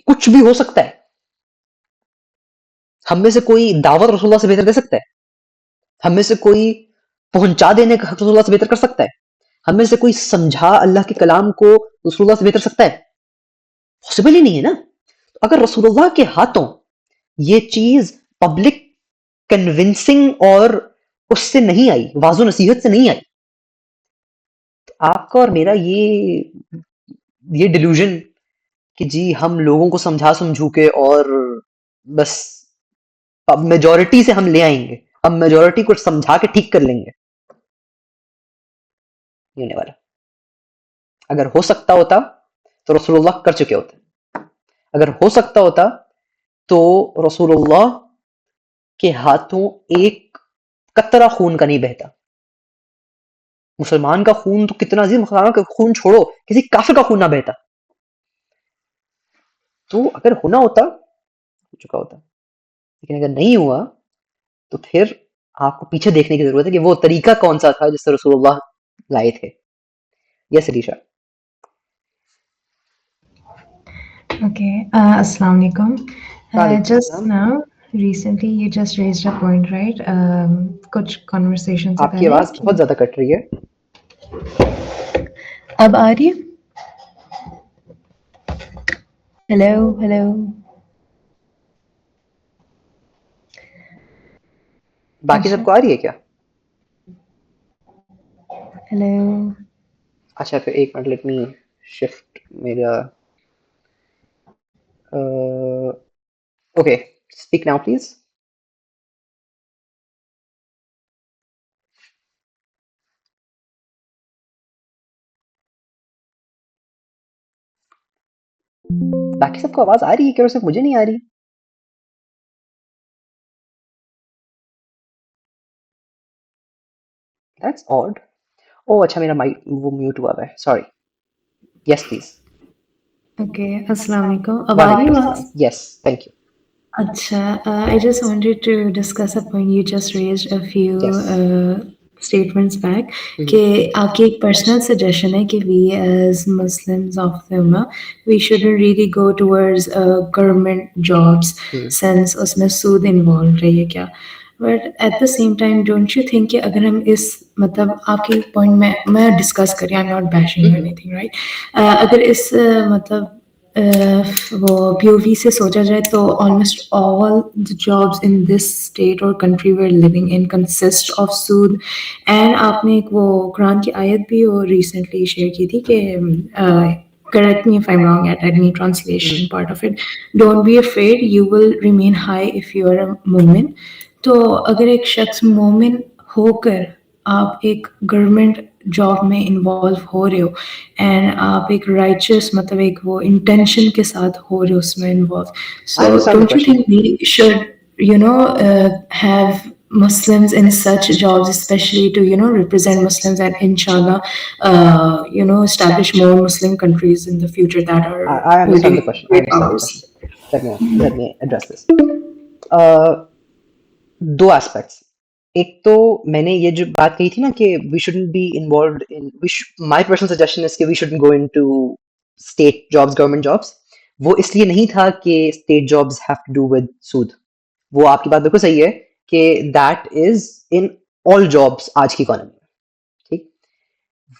कुछ भी हो सकता है? हम में से कोई दावत रसूलुल्लाह से बेहतर दे सकता है? हम में से कोई पहुंचा देने का हक रसूलुल्लाह से बेहतर कर सकता है? हम में से कोई समझा अल्लाह के कलाम को रसूलुल्लाह से बेहतर सकता है? पॉसिबल ही नहीं है ना। तो अगर रसूलुल्लाह के हाथों ये चीज पब्लिक कन्विंसिंग और उससे नहीं आई, वाजो नसीहत से नहीं आई, तो आपका और मेरा ये डिल्यूजन कि जी हम लोगों को समझा समझू के और बस अब मेजोरिटी से हम ले आएंगे, अब मेजोरिटी को समझा के ठीक कर लेंगे, ये होने वाला। अगर हो सकता होता तो रसूलुल्लाह कर चुके होते। अगर हो सकता होता तो रसूलुल्लाह के हाथों एक कतरा खून का नहीं बहता। मुसलमान का खून तो कितना अजीज, मुसलमान का खून छोड़ो, किसी काफिर का खून ना बहता। तो अगर होना होता हो चुका होता, लेकिन अगर नहीं हुआ तो फिर आपको पीछे देखने की जरूरत है कि वो तरीका कौन सा था जिससे रसूलुल्लाह लाए थे। Yes Alisha. Okay, Assalamu alaikum. वालेकुम Just अस्सलाम। now, recently, you just raised a point, right? कुछ conversation से आपकी पहले आवाज बहुत कि ज्यादा कट रही है। अब आ रही है? Hello, hello, बाकी अच्छा, सबको आ रही है क्या? hello. अच्छा फिर एक मिनट, लेट मी शिफ्ट मेरा। Okay, speak now please. बाकी सबको आवाज आ रही है क्या, और सिर्फ मुझे नहीं आ रही? That's odd. ओह अच्छा, मेरा माइक वो म्यूट हुआ है, sorry. Yes please. Okay, Assalamu alaikum. अब आ रही है वालेकुम आवाज? अस्सलाम। Yes, thank you. Acha, I just wanted to discuss a point you just raised a few yes. statements back कि आपकी एक personal suggestion है कि we as Muslims of the Ummah we shouldn't really go towards government jobs since उसमें सूद involved है ये क्या? But at the same time, don't you think कि अगर हम इस मतलब आपके point में मैं discuss करें, I'm not bashing or anything, right? अगर इस मतलब वो POV से सोचा जाए तो almost all the jobs in this state or country we're living in consist of Sood and आपने एक वो कुरान की आयत भी वो recently share की थी कि correct me if I'm wrong at any translation part of it. Don't be afraid, you will remain high if you are a मोमिन. तो अगर एक शख्स मोमिन होकर आप एक गवर्नमेंट जॉब में इन्वॉल्व हो रहे हो एंड आप एक राइचस मतलब एक वो इंटेंशन के साथ हो रहे हो उसमें involve, I so understand the don't you question. Think we should you know have Muslims in such jobs, especially to represent Muslims and inshallah establish more Muslim countries in the future that are I understand holding the question. I great understand the powers. question. Let me address this. दो aspects. एक तो मैंने ये जो बात कही थी ना कि we shouldn't be involved in, my personal suggestion is कि we shouldn't go into state jobs, government jobs. वो इसलिए नहीं था कि state jobs have to do with सूद। वो आपकी बात बिल्कुल सही है कि that is in all jobs आज की इकोनॉमी में, ठीक।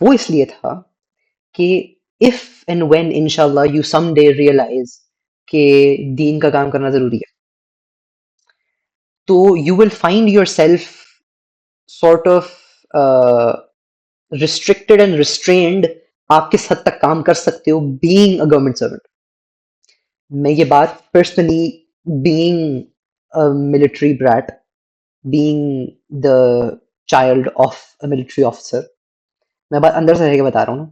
वो इसलिए था कि इफ एंड व्हेन इंशाल्लाह यू समडे रियलाइज कि दीन का काम करना जरूरी है, तो you will find yourself sort of restricted and restrained, आप किस हद तक काम कर सकते हो बीइंग अ गवर्नमेंट सर्वेंट। मैं ये बात personally being a military brat, being the child of a military officer, मैं बात अंदर से रह के बता रहा हूँ ना।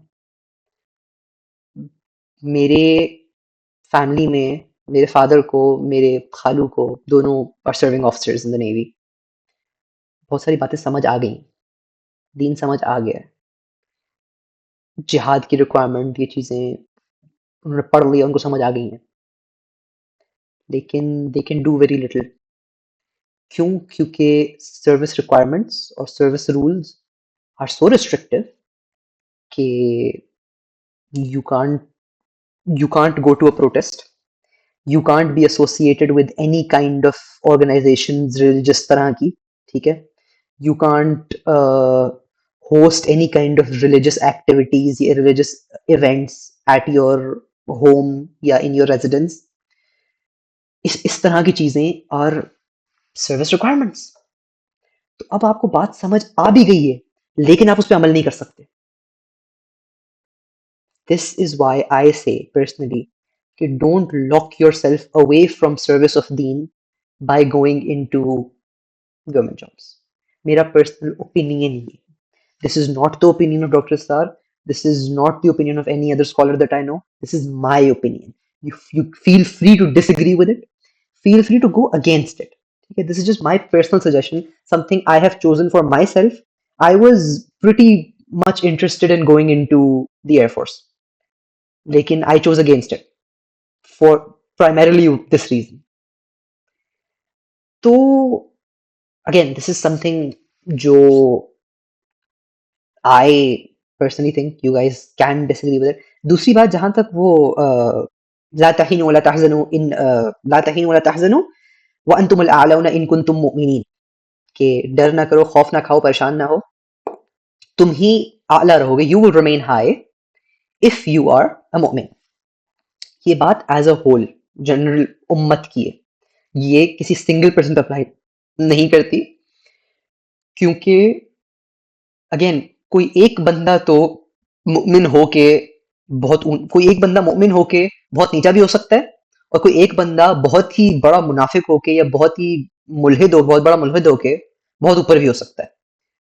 मेरे फैमिली में मेरे फादर को, मेरे खालू को, दोनों are serving officers in the navy. बहुत सारी बातें समझ आ गई, दीन समझ आ गया, जिहाद की रिक्वायरमेंट, ये चीज़ें उन्होंने पढ़ लिया, उनको समझ आ गई हैं, लेकिन they can do very little. क्यों? क्योंकि सर्विस रिक्वायरमेंट्स और service rules are so restrictive कि you can't go to a protest, you can't be associated with any kind of organizations religious तरह की, ठीक है। You can't host any kind of religious activities या religious events at your home या in your residence। इस तरह की चीजें और सर्विस रिक्वायरमेंट्स। तो अब आपको बात समझ आ भी गई है, लेकिन आप उस पर अमल नहीं कर सकते। This is why I say personally कि don't lock yourself away from service of deen by going into government jobs। मेरा personal opinion ही है। This is not the opinion of Dr. Sar. This is not the opinion of any other scholar that I know. This is my opinion. You feel free to disagree with it. Feel free to go against it. Okay, this is just my personal suggestion, something I have chosen for myself. I was pretty much interested in going into the Air Force, लेकिन I chose against it for primarily this reason. तो again, this is something जो I personally think you guys can disagree with it. दूसरी बात, जहां तक वो ला तहीनु वला तहज़नु इन ला तहीनु वला तहज़नु व अंतुमुल अअलौना इन कुंतुम मुमिनीन, कि डर ना करो, खौफ ना खाओ, परेशान ना हो, तुम ही आला रहोगे, you will remain high if you are a mu'min। ये बात एज अ होल जनरल उम्मत की है, ये किसी सिंगल पर्सन पर अप्लाई नहीं करती, क्योंकि अगेन कोई एक बंदा तो मुमिन होके कोई एक बंदा मुमिन होके बहुत नीचा भी हो सकता है, और कोई एक बंदा बहुत ही बड़ा मुनाफिक होके या बहुत ही बहुत बड़ा मुल्हिद होके बहुत ऊपर भी हो सकता है।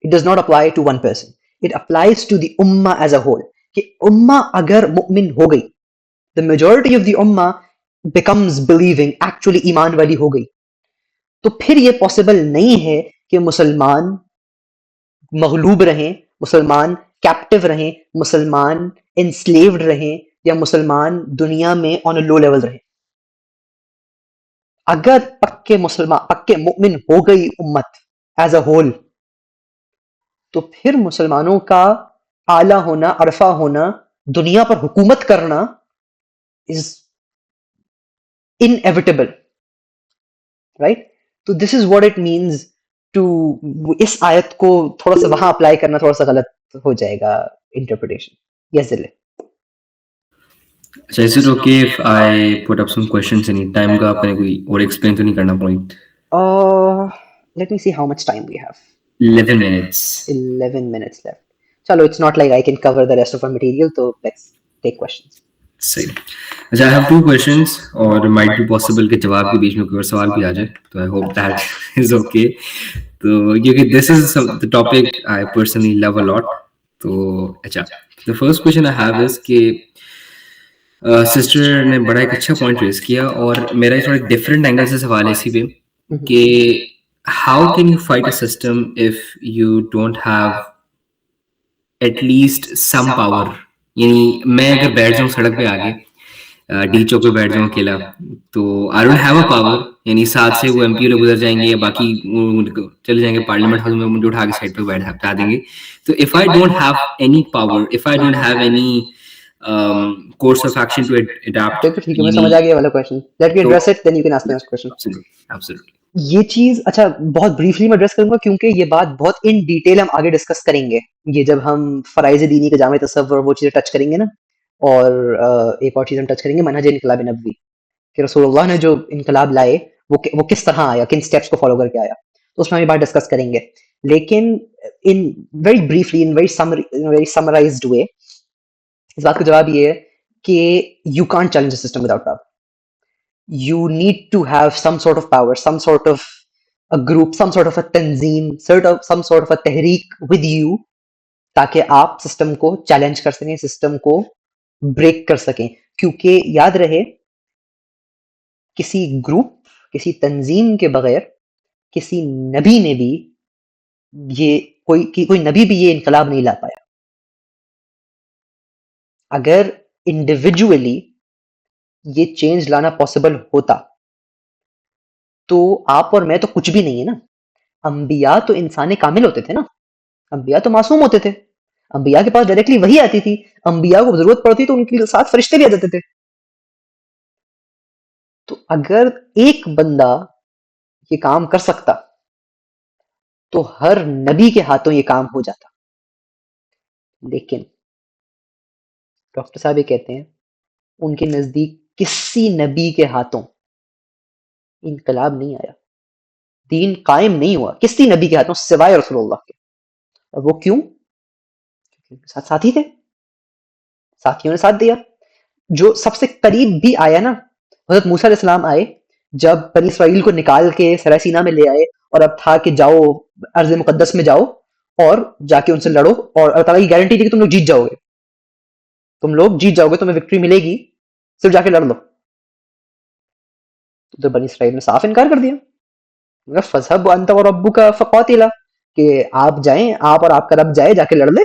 It does not apply to one person, it applies to the उम्मा एज अ होल। कि उम्मा अगर मुमिन हो गई, the majority of the ummah becomes believing, actually ईमान वाली हो गई, तो फिर ये पॉसिबल नहीं है कि मुसलमान मगलूब रहें, मुसलमान कैप्टिव रहें, मुसलमान enslaved रहें, या मुसलमान दुनिया में ऑन अ लो लेवल रहें। अगर पक्के मुमिन हो गई उम्मत एज अ होल, तो फिर मुसलमानों का आला होना, अरफा होना, दुनिया पर हुकूमत करना is inevitable, right? तो this is what it means to, इस आयत को थोड़ा सा वहां अप्लाई करना थोड़ा सा गलत हो जाएगा इंटरप्रिटेशन। यस दिल। अच्छा, is it okay if I put up some questions any time का आपने कोई और explain तो नहीं करना point? Let me see how much time we have. 11 minutes. 11 minutes left. चलो, it's not like I can cover the rest of our material, तो let's take questions. सही। अच्छा, I have 2 questions और might be possible कि जवाब के बीच में कोई और सवाल भी आ जाए, तो I hope that is okay। तो क्योंकि this is the topic I personally love a lot, तो अच्छा, the first question I have is कि सिस्टर ने बड़ा एक अच्छा पॉइंट रेज किया, और मेरा थोड़ा डिफरेंट एंगल से सवाल है इसी पे कि how can you fight a system if you don't have at least some power. यानी मैं अगर बैठ जाऊँ सड़क पे आगे, डी चौक पे बैठ जाऊँ अकेला, तो I don't have a power, यानी साथ से वो एमपी लोग गुजर जाएंगे या बाकी चले जाएंगे पार्लियामेंट हाउस में, मुझे उठा के साइड पे बैठा देंगे। तो if I don't have any power, if I don't have any course of action to adapt, ठीक है, मैं समझ आ गया वाला question. Let me address it, then you can ask the next question. Absolutely. ये चीज़ अच्छा बहुत ब्रीफली मैं एड्रेस करूँगा क्योंकि ये बात बहुत इन डिटेल हम आगे डिस्कस करेंगे। ये जब हम फ़राइज़ दीनी के जामे तसव्वुर वो चीज़ें टच करेंगे ना और एक और चीज़ हम टच करेंगे मनहज इनकलाब नबवी कि रसूलुल्लाह ने जो इनकलाब लाए वो किस तरह आया, किन स्टेप्स को फ़ॉलो करके आया। तो उसमें हम ये बात डिस्कस करेंगे। लेकिन in very briefly in very summarised way इस बात का जवाब ये है कि you can't challenge the system without power. You need to have some sort of power, some sort of a group, some sort of a tanzim, some sort of a tehreek with you ताकि आप system को challenge कर सकें, system को break कर सकें। क्योंकि याद रहे किसी ग्रुप, किसी तंजीम के बगैर किसी नबी ने भी ये कोई नबी भी ये इनकलाब नहीं ला पाया। अगर इंडिविजुअली ये चेंज लाना पॉसिबल होता तो आप और मैं तो कुछ भी नहीं है ना। अंबिया तो इंसान कामिल होते थे ना, अंबिया तो मासूम होते थे, अंबिया के पास डायरेक्टली वही आती थी, अंबिया को जरूरत पड़ती तो उनके साथ फरिश्ते भी आ जाते थे। तो अगर एक बंदा ये काम कर सकता तो हर नबी के हाथों ये काम हो जाता। लेकिन डॉक्टर साहब ये कहते हैं उनके नजदीक किसी नबी के हाथों इनकलाब नहीं आया, दीन कायम नहीं हुआ किसी नबी के हाथों सिवाय रसूलुल्लाह के। और वो क्यों? साथ साथी थे, साथियों ने साथ दिया। जो सबसे करीब भी आया ना, हजरत मूसा अलैहिस्सलाम आए जब बनी इसराइल को निकाल के सराय सीना में ले आए और अब था कि जाओ अर्ज मुकद्दस में जाओ और जाके उनसे लड़ो और अल्लाह ताला की गारंटी थी कि तुम लोग जीत जाओगे, तुम लोग जीत जाओगे, तुम्हें विक्ट्री मिलेगी, सिर्फ जाके लड़ लो। तो बनी इसराइल ने साफ इनकार कर दिया, फजहब अंत और रब्बु का फकौतिला कि आप जाएं, आप और आपका रब जाए जाके लड़ ले,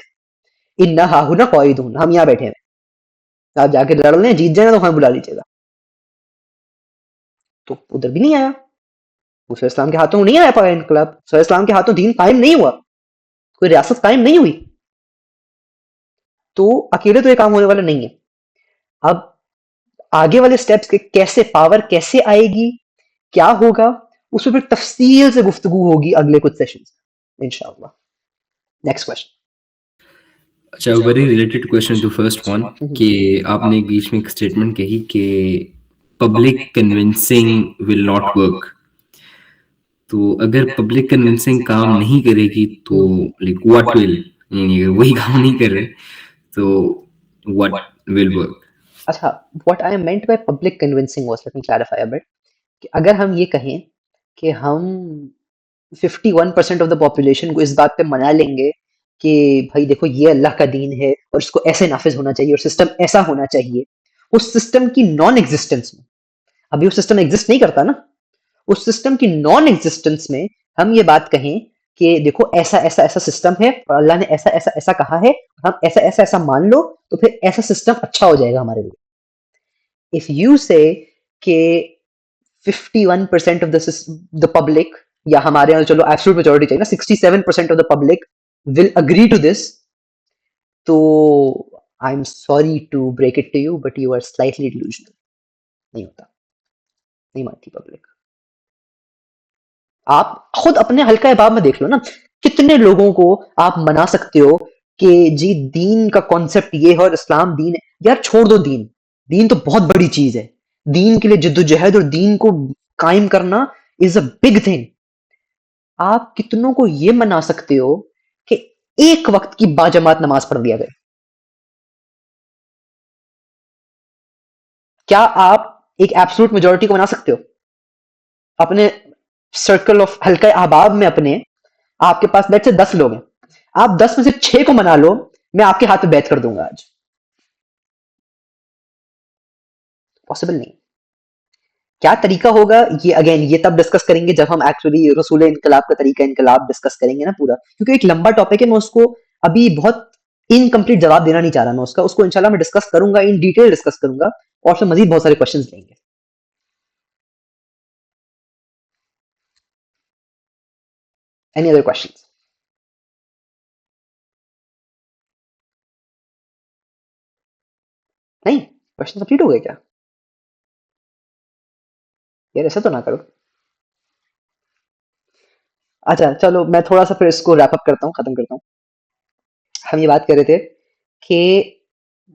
इन्ना हाहुना कौइदून, हम यहाँ बैठे हैं, आप जाके लड़ लें, जीत जाए तो हमें बुला लीजिएगा। तो उधर भी नहीं आया, मूसा इस्लाम के हाथों नहीं आया पाया इनकलाब, मूसा इस्लाम के हाथों दीन कायम नहीं हुआ, कोई रियासत कायम नहीं हुई। तो अकेले तो ये काम होने वाला नहीं है। अब आगे वाले स्टेप्स के कैसे पावर कैसे आएगी, क्या होगा, उस पर फिर तफसील से गुफ्तगू होगी अगले कुछ सेशंस में इंशाअल्लाह। Next question. अच्छा, very related question to first one कि आपने बीच में एक स्टेटमेंट कही कि public convincing will not work. तो अगर पब्लिक कन्विंसिंग काम नहीं करेगी तो लाइक व्हाट विल, यानी अगर वही काम नहीं कर रहे तो व्हाट विल वर्क? अच्छा, what I meant by public convincing was, let me clarify a bit, कि अगर हम ये कहें कि हम 51% ऑफ द पॉपुलेशन को इस बात पे मना लेंगे कि भाई देखो ये अल्लाह का दीन है और इसको ऐसे नाफिज होना चाहिए और सिस्टम ऐसा होना चाहिए, उस सिस्टम की नॉन एग्जिस्टेंस में, अभी वो सिस्टम एग्जिस्ट नहीं करता ना, उस सिस्टम की नॉन एग्जिस्टेंस में हम ये बात कहें कि देखो ऐसा ऐसा ऐसा सिस्टम है और अल्लाह ने ऐसा ऐसा ऐसा कहा है, हम ऐसा ऐसा ऐसा मान लो तो फिर ऐसा सिस्टम अच्छा हो जाएगा हमारे लिए। इफ यू से कि 51% ऑफ द पब्लिक, या हमारे यहाँ चलो एब्सोल्यूट मेजॉरिटी चाहिए ना, 67% of the public will agree to this, तो I am sorry to break it to you but you are slightly delusional. नहीं होता, नहीं मानती पब्लिक। आप खुद अपने हल्का अहबाब में देख लो ना, कितने लोगों को आप मना सकते हो कि जी दीन का कॉन्सेप्ट ये है और इस्लाम दीन है। यार छोड़ दो दीन, दीन तो बहुत बड़ी चीज है, दीन के लिए जिद्दोजहद और दीन को कायम करना इज अ बिग थिंग। आप कितनों को ये मना सकते हो कि एक वक्त की बाजमात नमाज पढ़ लिया गया? क्या आप एक एब्सोल्यूट मेजोरिटी को मना सकते हो? अपने सर्कल ऑफ हल्का अहबाब में अपने, आपके पास बैठ से 10 लोग हैं, आप 10 में से 6 को मना लो, मैं आपके हाथ पे बैत कर दूंगा आज। पॉसिबल नहीं। क्या तरीका होगा ये अगेन ये तब डिस्कस करेंगे जब हम एक्चुअली रसूल इनकलाब का तरीका इनकलाब डिस्कस करेंगे ना पूरा, क्योंकि एक लंबा टॉपिक है, मैं उसको अभी बहुत इनकम्प्लीट जवाब देना नहीं चाह रहा मैं उसको इंशाल्लाह मैं डिस्कस करूंगा, इन डिटेल डिस्कस करूंगा और उसमें मजीद बहुत सारे क्वेश्चन लेंगे। Any other question? नहीं, क्वेश्चन कंप्लीट हो गए क्या? यार ऐसा तो ना करो। अच्छा चलो मैं थोड़ा-सा फिर इसको रैप अप करता हूँ, खत्म करता हूँ। हम ये बात कर रहे थे कि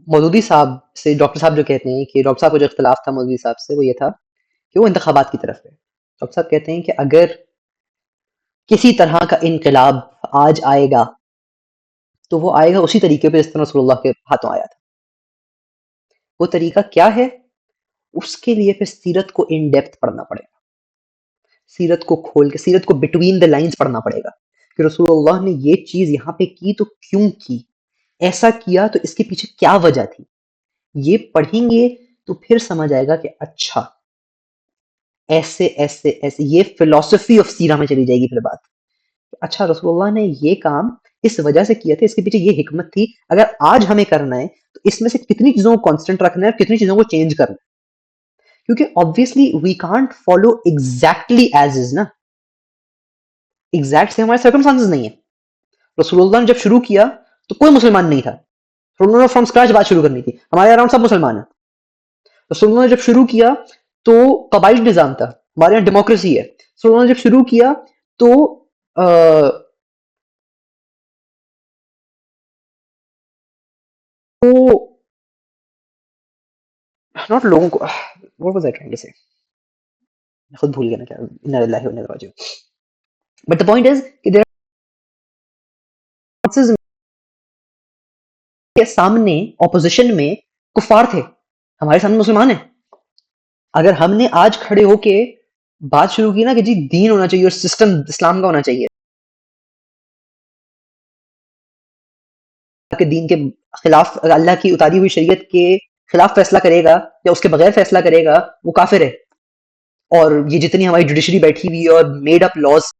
मौदूदी साहब से डॉक्टर साहब जो कहते हैं कि डॉक्टर साहब को जो इख्तिलाफ था मौदूदी साहब से वो ये था कि वो इंतखाबात की तरफ है। डॉक्टर साहब कहते हैं कि अगर किसी तरह का इनकलाब आज आएगा, तो वो आएगा उसी तरीके पे जिस तरह रसूलुल्लाह के हाथों आया था। वो तरीका क्या है? उसके लिए फिर सीरत को इन डेप्थ पढ़ना पड़ेगा। सीरत को खोल के, सीरत को बिटवीन द लाइन्स पढ़ना पड़ेगा कि रसूलुल्लाह ने ये चीज़ यहाँ पे की तो क्यों की? ऐसा किया तो इसके पीछे क्या वजह थी? ये पढ़ेंगे तो फिर समझ आएगा कि अच्छा ऐसे ऐसे ऐसे ये फिलॉसफी ऑफ सीरा में चली जाएगी फिर बात। अच्छा रसूलुल्लाह ने ये काम इस वजह से किया था, इसके पीछे ये हिकमत थी। अगर आज हमें करना है तो इसमें से कितनी चीजों को कांस्टेंट रखना है, कितनी चीजों को चेंज करना है, क्योंकि obviously we can't follow exactly as is ना। एग्जैक्ट से हमारे सर्कमस्टांसेस नहीं है। रसूलुल्लाह ने जब शुरू किया तो कोई मुसलमान नहीं था। रसूलुल्लाह ने फ्रॉम स्क्रैच बात शुरू करनी थी। हमारे अराउंड सब मुसलमान है। रसूलुल्लाह ने जब शुरू किया तो कबाइल निजाम था, हमारे यहाँ डेमोक्रेसी है। रसूलुल्लाह ने जब शुरू किया तो नॉट लोगों को, what was I trying to say, खुद भूल गया ना क्या, इन्ना लिल्लाहि व इन्ना इलैहि राजिऊन। बट द पॉइंट इज कि देयर आर के सामने ऑपोजिशन में कुफार थे, हमारे सामने मुसलमान है। अगर हमने आज खड़े होके बात शुरू की ना कि जी दीन होना चाहिए और सिस्टम इस्लाम का होना चाहिए, कि दीन के खिलाफ, अल्लाह की उतारी हुई शरीयत के खिलाफ फैसला करेगा या उसके बगैर फैसला करेगा वो काफिर है। और ये जितनी हमारी जुडिशरी बैठी हुई है और मेड अप लॉज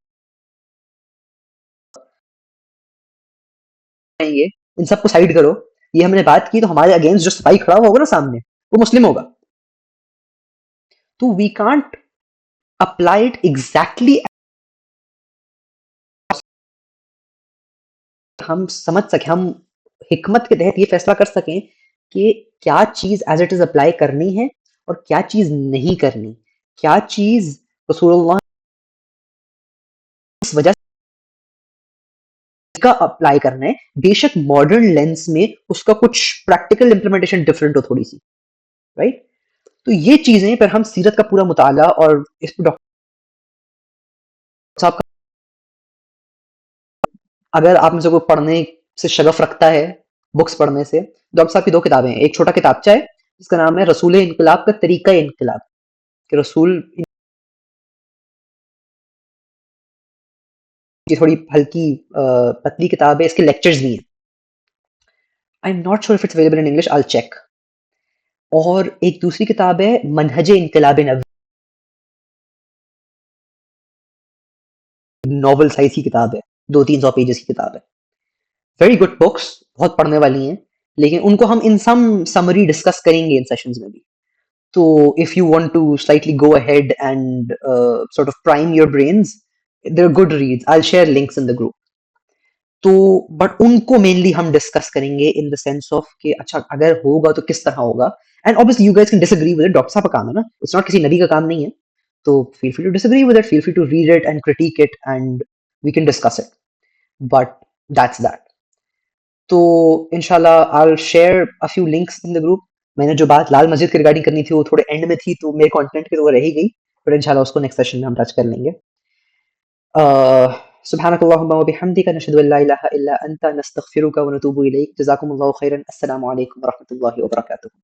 ये, इन सबको साइड करो। ये हमने बात की तो हमारे अगेंस्ट जो सिपाही खड़ा होगा ना सामने, वो मुस्लिम होगा। तो we can't apply it exactly. हम समझ सके, हम हिकमत के तहत ये फैसला कर सकें कि क्या चीज एज इट इज अप्लाई करनी है और क्या चीज नहीं करनी, क्या चीज रसूलुल्लाह इस वजह का अप्लाई करना है। बेशक मॉडर्न लेंस में उसका कुछ प्रैक्टिकल इंप्लीमेंटेशन डिफरेंट हो थोड़ी सी, राइट। तो ये चीजें पर हम सीरत का पूरा मुताला और इस पर डॉक्टर साहब का, अगर आप में से कोई पढ़ने से शगफ रखता है बुक्स पढ़ने से, डॉक्टर साहब की दो किताबें हैं। एक छोटा किताबचा है जिसका नाम है रसूल इनकलाब का तरीका इनकलाब, कि रसूल की थोड़ी हल्की पतली किताब है, इसके लेक्चर्स भी हैं। I am not sure if it's available in English, I will check. और एक दूसरी किताब है मनहज इनकलाब नबी, नॉवल साइज की किताब है, 200-300 पेजेस की किताब है। वेरी गुड बुक्स, बहुत पढ़ने वाली हैं, लेकिन उनको हम इन सम समरी डिस्कस करेंगे इन सेशंस में भी। तो if you want to slightly go ahead and sort of prime your brains, they're good reads. I'll share links in the group. तो बट उनको मेनली हम डिस्कस करेंगे इन द सेंस ऑफ कि अच्छा अगर होगा तो किस तरह होगा। And obviously you guys can disagree with it, doctor साहब का काम है ना, इट्स नॉट किसी नबी का काम नहीं है। तो feel free to disagree with it, feel free to read it and critique it and we can discuss it, but that's that. तो इंशाल्लाह I will share a few links in the group. मैंने जो बात लाल मस्जिद के regarding करनी थी वो थोड़े एंड में थी, तो मेरे कंटेंट की तो वो रह ही गई, बट इंशाल्लाह उसको नेक्स्ट सेशन में हम टच कर लेंगे। सुब्हानक अल्लाहुम्मा व बिहम्दिका नशहदु अन ला इलाहा इल्ला अंता नस्तगफिरुका व नतूबु इलैक। जज़ाकुमुल्लाहु खैरन। अस्सलामु अलैकुम व रहमतुल्लाहि व बरकातुहू।